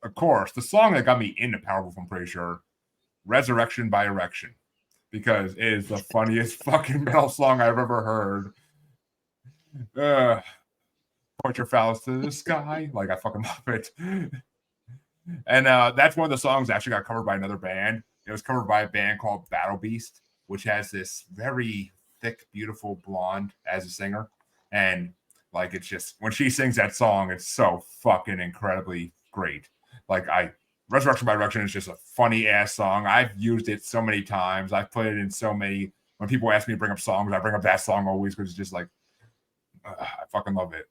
the song that got me into Powerwolf, I'm pretty sure, Resurrection by Erection. Because it is the funniest fucking metal song I've ever heard. Point your phallus to the sky. Like, I fucking love it. And that's one of the songs that actually got covered by another band. It was covered by a band called Battle Beast, which has this very thick, beautiful blonde as a singer. And like, it's just, when she sings that song, it's so fucking incredibly great. Like, Resurrection by Erection is just a funny ass song. I've used it so many times. I've put it in so many, when people ask me to bring up songs, I bring up that song always because it's just like, I fucking love it.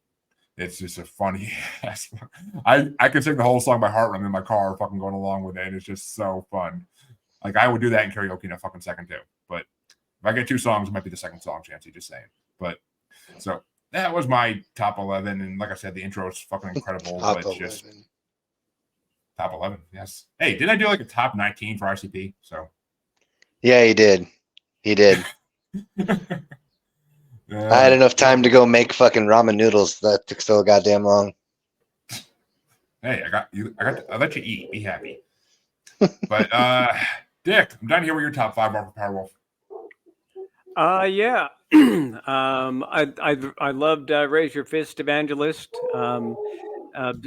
It's just a funny ass. I can sing the whole song by heart when I'm in my car fucking going along with it. And it's just so fun. Like, I would do that in karaoke in a fucking second too. But if I get 2 songs, it might be the second song, Chancy, just saying. But so that was my top 11. And like I said, the intro is fucking incredible. Top but 11. Just top 11, yes. Hey, did I do like a top 19 for ICP? So Yeah, he did. I had enough time to go make fucking ramen noodles. That took so goddamn long. Hey, I let you eat. Be happy. But Dick, I'm down here with your top 5 are for Powerwolf. Yeah. I loved Raise Your Fist Evangelist.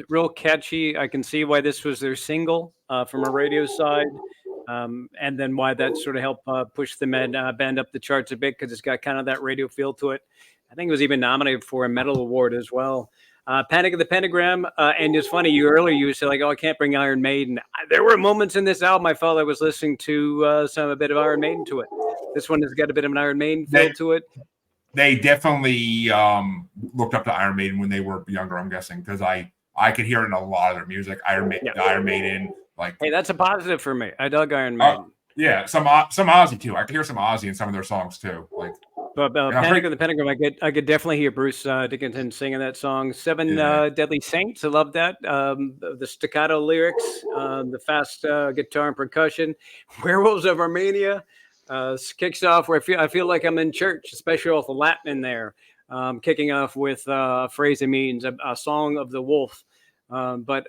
Real catchy. I can see why this was their single from a radio side. And then why that sort of helped push the band up the charts a bit, because it's got kind of that radio feel to it. I think it was even nominated for a medal award as well. Panic of the Pentagram. And it's funny, you said like, oh, I can't bring Iron Maiden. There were moments in this album I felt I was listening to a bit of Iron Maiden to it. This one has got a bit of an Iron Maiden feel to it. They definitely looked up to Iron Maiden when they were younger, I'm guessing, because I could hear it in a lot of their music. Iron Maiden, like, hey, that's a positive for me. I dug Iron Maiden. Yeah, some Ozzy too. I could hear some Ozzy in some of their songs too. Like, but Panic of the Pentagram, I could definitely hear Bruce Dickinson singing that song. Seven Deadly Saints, I love that. The staccato lyrics, the fast guitar and percussion. Werewolves of Romania kicks off where I feel like I'm in church, especially with the Latin in there. Kicking off with a phrase that means a song of the wolf. But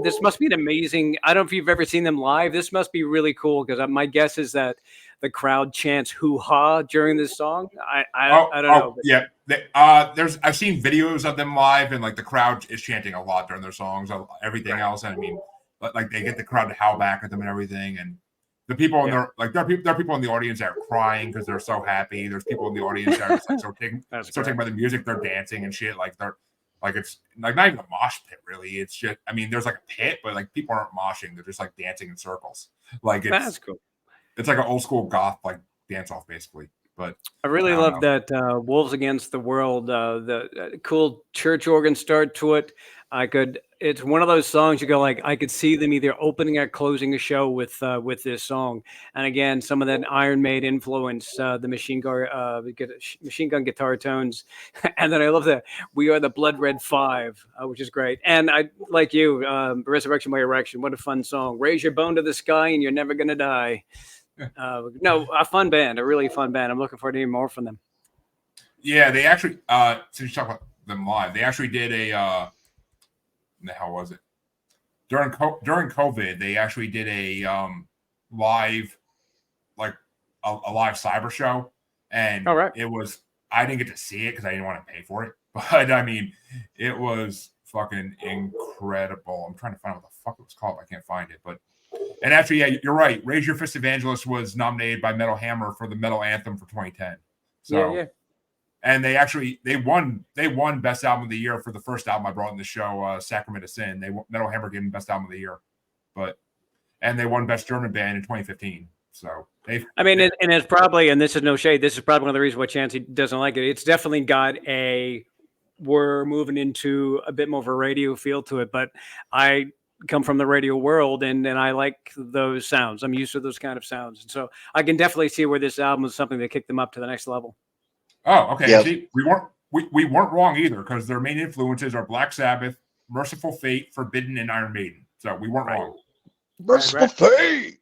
this must be an amazing. I don't know if you've ever seen them live. This must be really cool, because my guess is that the crowd chants "hoo ha" during this song. I don't know. Yeah, I've seen videos of them live, and like the crowd is chanting a lot during their songs. Everything else, I mean, like they get the crowd to howl back at them and everything, and the people in there, like there are people in the audience that are crying because they're so happy. There's people in the audience that are just like so taken by the music. They're dancing and shit. Like they're. Like, it's like not even a mosh pit, really. It's just, I mean, there's like a pit, but like people aren't moshing. They're just like dancing in circles. Like, that's cool. It's like an old school goth like dance off, basically. But I really love that Wolves Against the World, the cool church organ start to it. It's one of those songs you go like, I could see them either opening or closing a show with this song. And again, some of that Iron Maiden influence, the machine gun guitar tones. And then I love that We Are the Blood Red Five, which is great. And I like you, Resurrection by Erection. What a fun song. Raise your bone to the sky and you're never gonna die. No, a fun band, a really fun band. I'm looking forward to hearing more from them. Yeah, they actually, since you talk about them live, they actually did a, the hell was it? During COVID, they actually did a live, like a live cyber show, and it was. I didn't get to see it because I didn't want to pay for it, but I mean, it was fucking incredible. I'm trying to find out what the fuck it was called. I can't find it, but. And actually, yeah, you're right. Raise Your Fist Evangelist was nominated by Metal Hammer for the Metal Anthem for 2010. So, yeah. And they won Best Album of the Year for the first album I brought in the show, Sacrament of Sin. Metal Hammer gave them Best Album of the Year, and they won Best German Band in 2015. So it's probably, and this is no shade, this is probably one of the reasons why Chancy doesn't like it. It's definitely got we're moving into a bit more of a radio feel to it, but I come from the radio world and I like those sounds. I'm used to those kind of sounds. And so I can definitely see where this album is something that kicked them up to the next level. Oh, okay. Yep. See, we weren't wrong either, because their main influences are Black Sabbath, Merciful Fate, Forbidden, and Iron Maiden. So we weren't wrong. Merciful fate.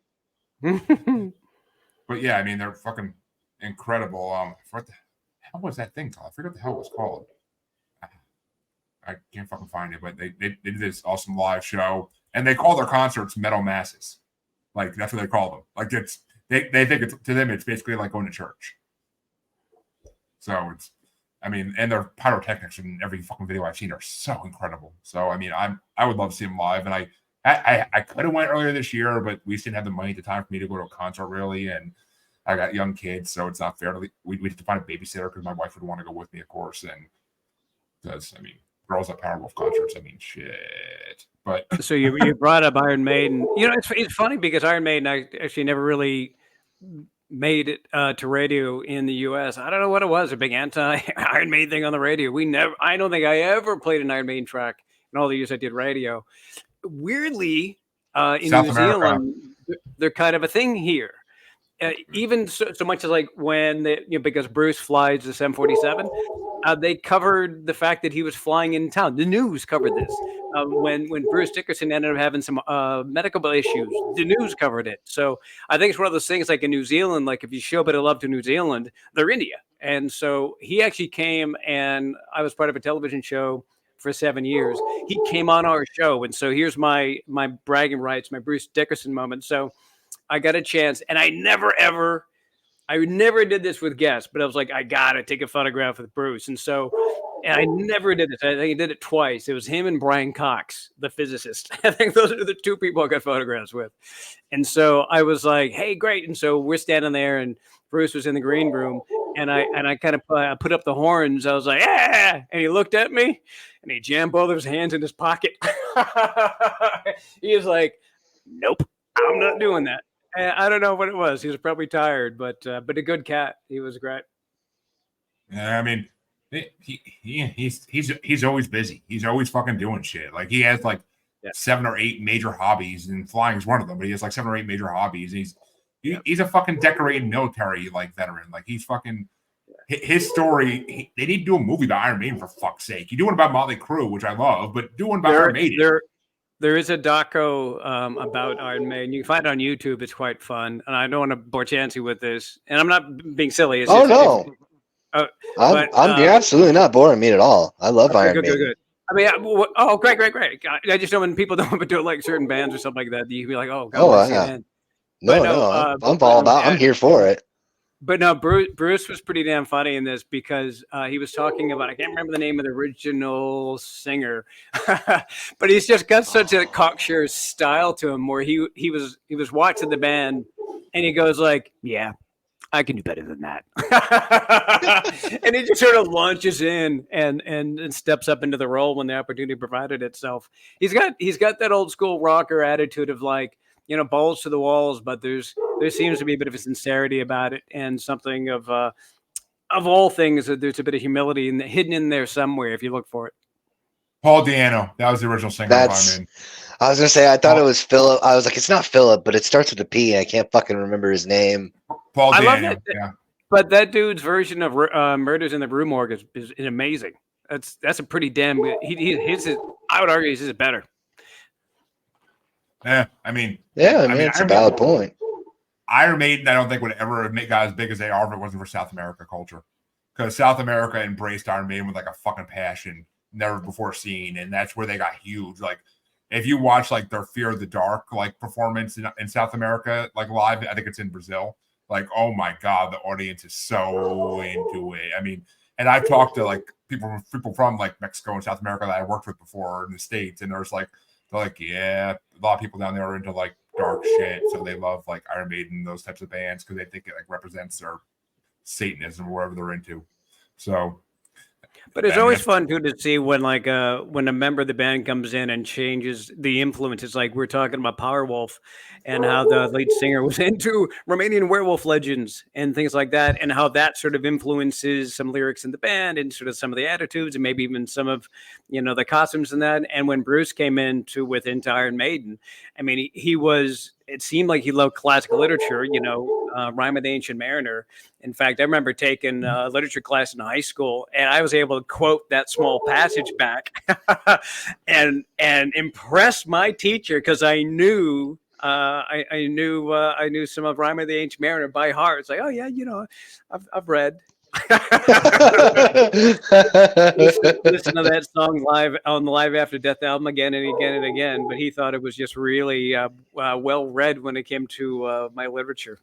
But yeah, I mean, they're fucking incredible. What the hell was that thing called? I forget what the hell it was called. I can't fucking find it, but they did this awesome live show, and they call their concerts Metal Masses. Like, that's what they call them. Like, it's they think it's, to them, it's basically like going to church. So it's, I mean, and their pyrotechnics in every fucking video I've seen are so incredible. So I mean, I would love to see them live, and I could have went earlier this year, but we just didn't have the money at the time for me to go to a concert really, and I got young kids, so it's not fair to we had to find a babysitter because my wife would want to go with me, of course, and because I mean, girls at Powerwolf concerts, I mean, shit. But so you brought up Iron Maiden. You know, it's funny because Iron Maiden actually never really made it to radio in the U.S. I don't know what it was, a big anti-Iron Maiden thing on the radio. I don't think I ever played an Iron Maiden track in all the years I did radio. Weirdly, in South New America. Zealand, they're kind of a thing here. Even so much as like when because Bruce flies the 747, they covered the fact that he was flying in town. The news covered this. When Bruce Dickinson ended up having some medical issues, the news covered it. So I think it's one of those things like in New Zealand, like if you show a bit of love to New Zealand, they're India. And so he actually came, and I was part of a television show for 7 years. He came on our show. And so here's my bragging rights, my Bruce Dickinson moment. So I got a chance, and I never did this with guests, but I was like, I got to take a photograph with Bruce. And I never did this. I think I did it twice. It was him and Brian Cox, the physicist. I think those are the two people I got photographs with. And so I was like, hey, great. And so we're standing there, and Bruce was in the green room, and I kind of put up the horns. I was like, yeah. And he looked at me, and he jammed both of his hands in his pocket. He was like, nope, I'm not doing that. I don't know what it was. He was probably tired, but a good cat. He was great. Yeah, I mean, he's always busy. He's always fucking doing shit. Like he has like 7 or 8 major hobbies, and flying is one of them. But he has like 7 or 8 major hobbies. And he's a fucking decorated military like veteran. Like he's fucking his story. They need to do a movie about Iron Maiden for fuck's sake. You do one about Motley Crue, which I love, but do one about Iron Maiden. There is a doco about Iron Maiden. You can find it on YouTube. It's quite fun. And I don't want to bore Chancy with this. And I'm not being silly. No. You're absolutely not boring me at all. I love Iron Maiden. Good. I mean, great. I just know when people don't do like certain bands or something like that, you can be like, oh, God. Yeah. I'm here for it. But no, Bruce was pretty damn funny in this because he was talking about, I can't remember the name of the original singer, but he's just got such a cocksure style to him where he was watching the band and he goes like, yeah, I can do better than that. And he just sort of launches in and steps up into the role when the opportunity provided itself. He's got that old school rocker attitude of like, balls to the walls, but there seems to be a bit of a sincerity about it and something of all things, there's a bit of humility hidden in there somewhere if you look for it. Paul Diano, that was the original singer. I was going to say, I thought it was Philip. I was like, it's not Philip, but it starts with a P. I can't fucking remember his name. Paul Diano, yeah. But that dude's version of Murders in the Rue Morgue is amazing. That's a pretty damn good. I would argue his is better. Yeah, I mean, it's a valid point. Iron Maiden, I don't think would ever have got as big as they are if it wasn't for South America culture. Because South America embraced Iron Maiden with like a fucking passion never before seen, and that's where they got huge. Like, if you watch like their Fear of the Dark like performance in South America, like live, I think it's in Brazil. Like, oh my god, the audience is so into it. I mean, and I've talked to like people from like Mexico and South America that I worked with before in the States, and they're like, yeah, a lot of people down there are into like dark shit, so they love like Iron Maiden, those types of bands, because they think it like represents their Satanism or whatever they're into. So, but it's always fun too to see when a member of the band comes in and changes the influences. Like we're talking about Powerwolf and how the lead singer was into Romanian werewolf legends and things like that, and how that sort of influences some lyrics in the band and sort of some of the attitudes and maybe even some of the costumes and that. And when Bruce came into Iron Maiden, I mean, he was it seemed like he loved classical literature, Rime of the Ancient Mariner. In fact, I remember taking a literature class in high school, and I was able to quote that small passage back and impress my teacher because I knew I knew some of Rime of the Ancient Mariner by heart. It's like, oh yeah, I've read. Listen to that song live on the Live After Death album again and again and again, but he thought it was just really well read when it came to my literature.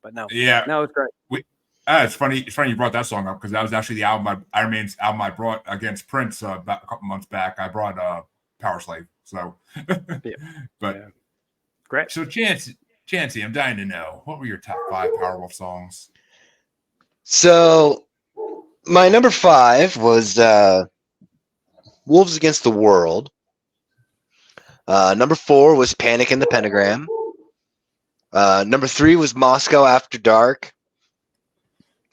But no, it's great. It's funny. It's funny you brought that song up because that was actually the album, Iron Man's album I brought against Prince a couple months back. I brought Power Slave. So, great. So Chancy, I'm dying to know, what were your top 5 Powerwolf songs? So my number 5 was Wolves Against the World. Number 4 was Panic in the Pentagram. Number 3 was Moscow After Dark.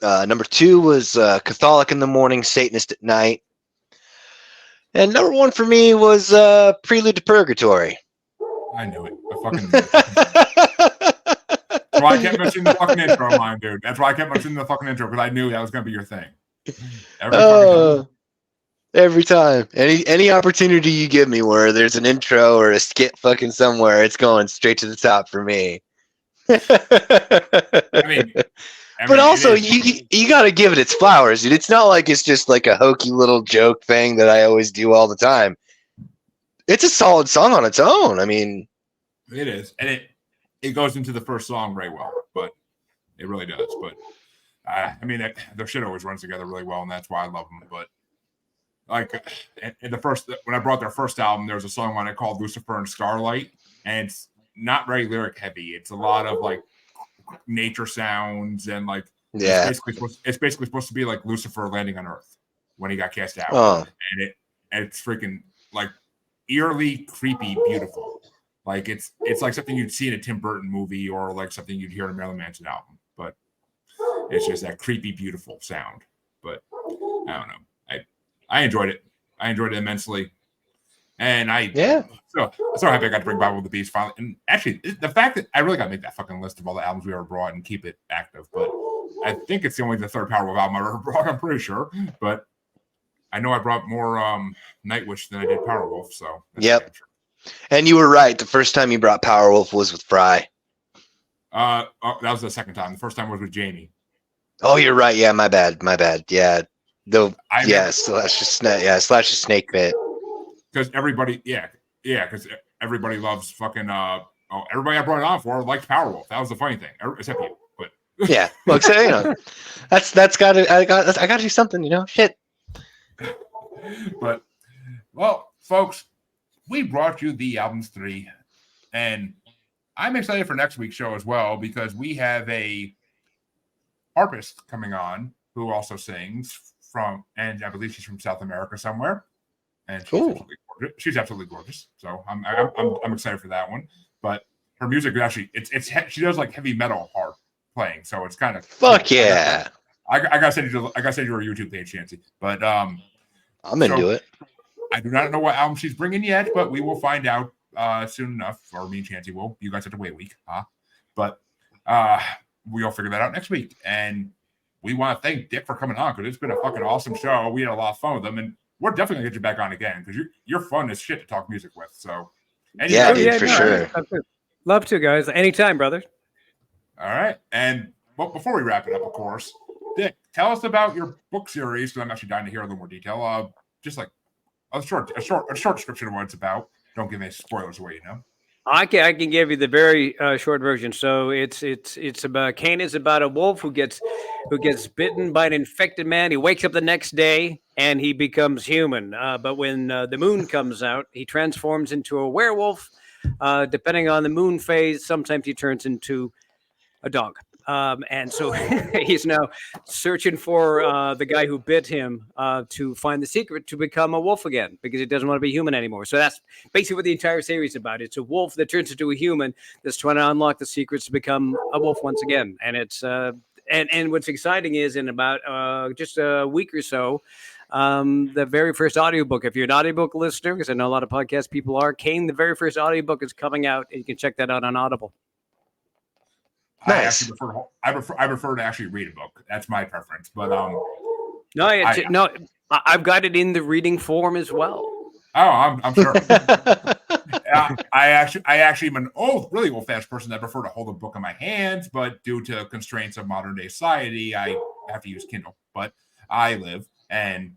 Number 2 was Catholic in the Morning, Satanist at Night. And number 1 for me was Prelude to Purgatory. I knew it. I fucking knew it. That's why I kept mentioning the fucking intro of mine, dude. That's why I kept mentioning the fucking intro, because I knew that was going to be your thing. Every time. Any opportunity you give me where there's an intro or a skit fucking somewhere, it's going straight to the top for me. I mean, but also, you got to give it its flowers, dude. It's not like it's just like a hokey little joke thing that I always do all the time. It's a solid song on its own. I mean, it is, and it goes into the first song very well, but it really does. But I mean, their shit always runs together really well, and that's why I love them. But like in the first, when I brought their first album, there was a song on it called Lucifer and Starlight, and it's not very lyric heavy. It's a lot of like nature sounds and like it's basically supposed to be like Lucifer landing on Earth when he got cast out, and it's freaking like eerily creepy, beautiful. Like it's like something you'd see in a Tim Burton movie or like something you'd hear in a Marilyn Manson album, but it's just that creepy, beautiful sound. But I don't know. I enjoyed it. I enjoyed it immensely, and so happy I got to bring Bible of the Beast finally. And actually, the fact that I really got to make that fucking list of all the albums we ever brought and keep it active. But I think it's the third Powerwolf album I ever brought. I'm pretty sure, but I know I brought more Nightwish than I did Powerwolf. So yep. And you were right. The first time you brought Powerwolf was with Fry. That was the second time. The first time was with Jamie. Oh, you're right. Yeah, my bad. Yeah. Slash the snake bit. Because everybody loves fucking everybody I brought it on for liked Powerwolf. That was the funny thing, except you. But yeah, well, that's got to. I got to do something, shit. But folks, we brought you the albums 3, and I'm excited for next week's show as well because we have a harpist coming on who also sings and I believe she's from South America somewhere, and she's absolutely gorgeous. So I'm excited for that one. But her music is actually she does like heavy metal harp playing, so it's kind of fuck yeah. I gotta send you her YouTube page, Chancy. But I'm into it. I do not know what album she's bringing yet, but we will find out soon enough. Or me and Chancy will. You guys have to wait a week, huh? But we'll figure that out next week. And we want to thank Dick for coming on because it's been a fucking awesome show. We had a lot of fun with them, and we're definitely gonna get you back on again because you're fun as shit to talk music with. So for sure. Love to, guys. Anytime, brother. All right, and before we wrap it up, of course, Dick, tell us about your book series because I'm actually dying to hear a little more detail. Just like a short description of what it's about. Don't give any spoilers away, I can give you the very short version. So it's about Cain is about a wolf who gets bitten by an infected man. He wakes up the next day and he becomes human. But when the moon comes out, he transforms into a werewolf. Depending on the moon phase, sometimes he turns into a dog. And so he's now searching for the guy who bit him to find the secret to become a wolf again because he doesn't want to be human anymore. So that's basically what the entire series is about. It's a wolf that turns into a human that's trying to unlock the secrets to become a wolf once again. And it's and what's exciting is in about just a week or so, the very first audiobook. If you're an audiobook listener, because I know a lot of podcast people are, Kane, the very first audiobook is coming out, and you can check that out on Audible. Nice. I prefer to actually read a book. That's my preference. But I've got it in the reading form as well. Oh, I'm sure. I actually am an really old-fashioned person that prefer to hold a book in my hands, but due to constraints of modern day society, I have to use Kindle. But I live, and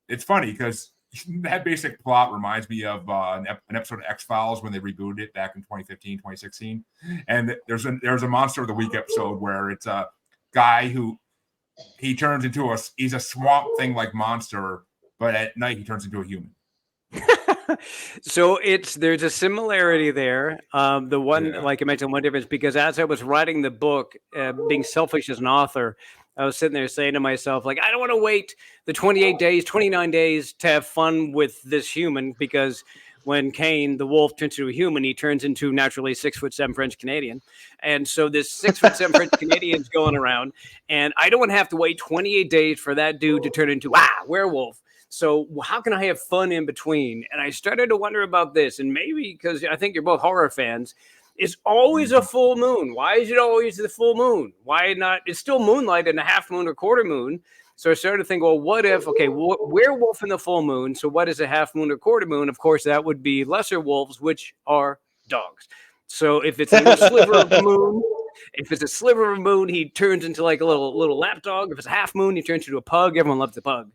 it's funny because that basic plot reminds me of an episode of X-Files when they rebooted it back in 2015, 2016. And there's a Monster of the Week episode where it's a guy who he turns into he's a swamp thing like monster, but at night he turns into a human. So there's a similarity there. The one, like I mentioned, one difference, because as I was writing the book, being selfish as an author, I was sitting there saying to myself, like, I don't want to wait the 28 days, 29 days to have fun with this human, because when Kane, the wolf, turns into a human, he turns into naturally 6'7" French Canadian. And so this 6'7" French Canadian's going around, and I don't want to have to wait 28 days for that dude to turn into werewolf. So how can I have fun in between? And I started to wonder about this, and maybe because I think you're both horror fans, it's always a full moon. Why is it always the full moon? Why not? It's still moonlight and a half moon or quarter moon. So I started to think, well, what if, werewolf in the full moon. So what is a half moon or quarter moon? Of course, that would be lesser wolves, which are dogs. So if it's a little sliver of moon, he turns into like a little lap dog. If it's a half moon, he turns into a pug. Everyone loves the pug.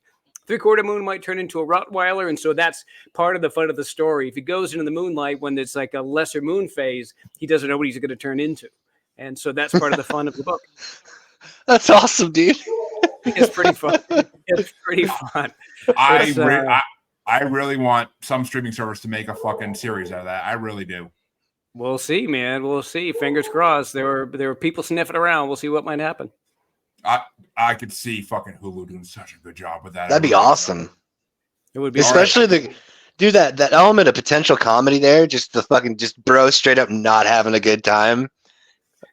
Three-quarter moon might turn into a Rottweiler, and so that's part of the fun of the story. If he goes into the moonlight when it's like a lesser moon phase, he doesn't know what he's going to turn into. And so that's part of the fun of the book. That's awesome, dude. It's pretty fun. It's pretty fun. I really want some streaming service to make a fucking series out of that. I really do. We'll see, man. We'll see. Fingers crossed. There were people sniffing around. We'll see what might happen. I could see fucking Hulu doing such a good job with that. That'd be awesome. It would be, especially that element of potential comedy there. Just bro straight up not having a good time.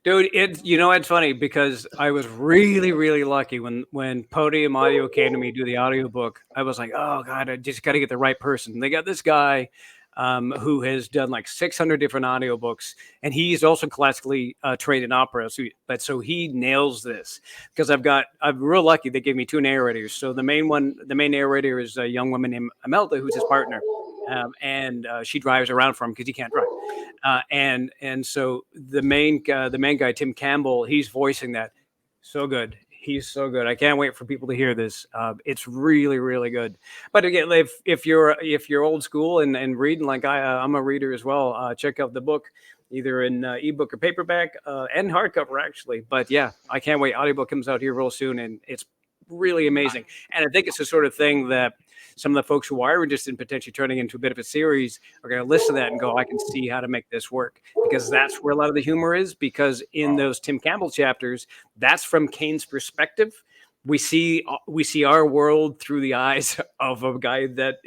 Dude, it's funny because I was really, really lucky when Podium Audio came to me to do the audiobook. I was like, oh God, I just got to get the right person. They got this guy who has done like 600 different audiobooks, and he's also classically trained in opera. So he nails this because I'm real lucky. They gave me two narrators. So the main narrator is a young woman named Imelda, who's his partner. And she drives around for him because he can't drive. And so the main guy, Tim Campbell, he's voicing that. So good. He's so good. I can't wait for people to hear this. It's really, really good. But again, if you're old school and reading like I'm a reader as well, check out the book either in ebook or paperback and hardcover actually. But yeah, I can't wait. Audiobook comes out here real soon, and it's really amazing. And I think it's the sort of thing that some of the folks who are interested in potentially turning into a bit of a series are going to listen to that and go, I can see how to make this work, because that's where a lot of the humor is. Because in those Tim Campbell chapters, that's from Kane's perspective. We see our world through the eyes of a guy that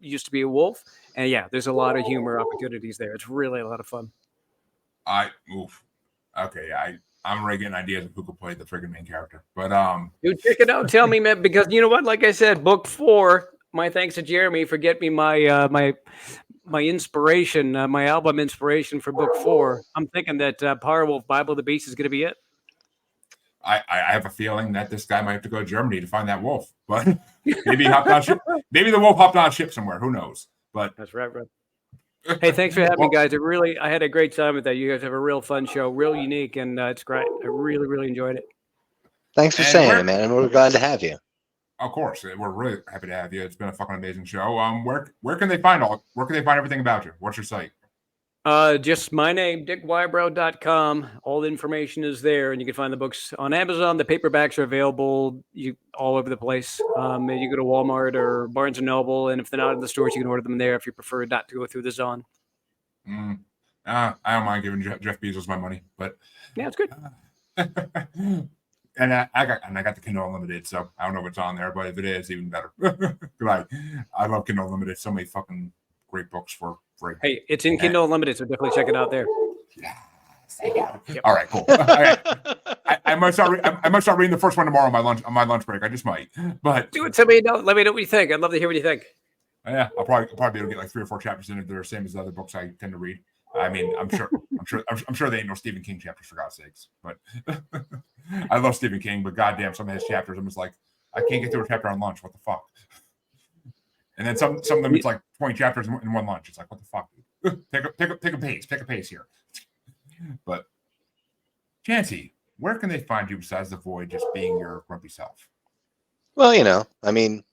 used to be a wolf. And yeah, there's a lot of humor opportunities there. It's really a lot of fun. I'm already getting ideas of who could play the friggin' main character. But dude, check it out. Tell me, man, because you know what? Like I said, book 4. My thanks to Jeremy for getting me my inspiration, my album inspiration for book 4. I'm thinking that Powerwolf Bible of the Beast is going to be it. I have a feeling that this guy might have to go to Germany to find that wolf, but maybe he hopped on ship. Maybe the wolf hopped on a ship somewhere. Who knows? But that's right. Hey, thanks for having me, guys. I had a great time with that. You guys have a real fun show, real unique, and it's great. I really, really enjoyed it. Thanks for saying it, man. And we're glad to have you. Of course, we're really happy to have you. It's been a fucking amazing show. Where can they find everything about you? What's your site? Just my name, dickwybrow.com. All the information is there, and you can find the books on Amazon. The paperbacks are available all over the place. You go to Walmart or Barnes & Noble, and if they're not in the stores, you can order them there if you prefer not to go through the Zon. I don't mind giving Jeff Bezos my money, but yeah, it's good. And I got the Kindle Unlimited, so I don't know what's on there, but if it is, even better. I love Kindle Unlimited. So many fucking great books for free. Hey, it's in Kindle Unlimited, so definitely check it out there. Yeah. All right, cool. I might start. I might start reading the first one tomorrow on my lunch break. I just might. But do it. Let me know what you think. I'd love to hear what you think. Yeah, I'll probably be able to get like 3 or 4 chapters in it. They're the same as the other books I tend to read. I mean, I'm sure they ain't no Stephen King chapters for God's sakes. But I love Stephen King, but goddamn, some of his chapters, I'm just like, I can't get through a chapter on lunch. What the fuck? And then some of them, it's like 20 chapters in one lunch. It's like, what the fuck, dude? Pick a pace here. But Chancy, where can they find you besides the void just being your grumpy self? Well, I mean,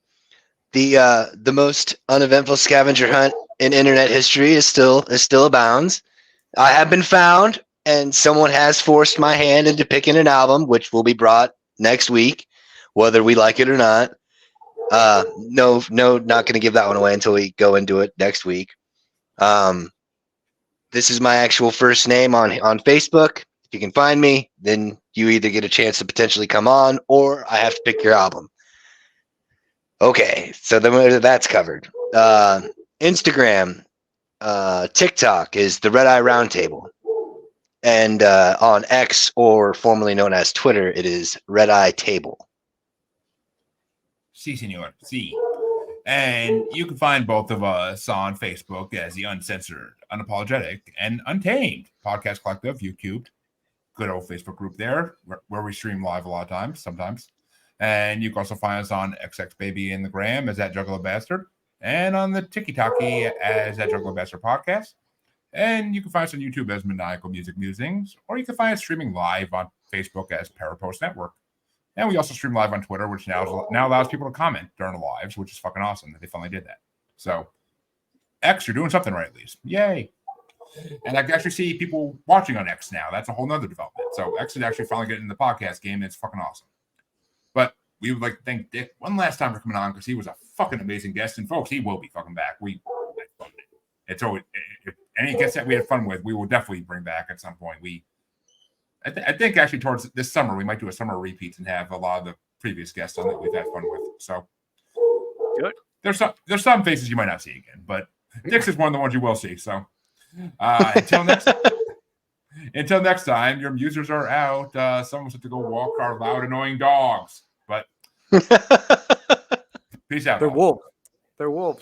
the most uneventful scavenger hunt in internet history is still abounds. I have been found, and someone has forced my hand into picking an album, which will be brought next week, whether we like it or not. No, not going to give that one away until we go into it next week. This is my actual first name on Facebook. If you can find me, then you either get a chance to potentially come on, or I have to pick your album. Okay, so then that's covered. Instagram, TikTok is the Red Eye Roundtable. And on X, or formerly known as Twitter, it is Red Eye Table. Si, senor. Si. And you can find both of us on Facebook as the Uncensored, Unapologetic, and Untamed Podcast Collective, YouTube. Good old Facebook group there, where we stream live a lot of times, sometimes. And you can also find us on XXBaby and the Gram as that Juggalo Bastard, and on the TikToky as that Juggalo Bastard Podcast. And you can find us on YouTube as Maniacal Music Musings, or you can find us streaming live on Facebook as Parapost Network. And we also stream live on Twitter, which now allows people to comment during the lives, which is fucking awesome that they finally did that. So, X, you're doing something right, at least. Yay. And I can actually see people watching on X now. That's a whole nother development. So, X is actually finally getting in the podcast game, and it's fucking awesome. But we would like to thank Dick one last time for coming on, because he was a fucking amazing guest. And, folks, he will be fucking back. It's always, if any guests that we had fun with, we will definitely bring back at some point. I think actually towards this summer, we might do a summer repeat and have a lot of the previous guests on that we've had fun with. So good. There's some faces you might not see again, but Dick's is one of the ones you will see. So until next time, your musers are out. Someone's have to go walk our loud, annoying dogs. But peace out. They're wolves.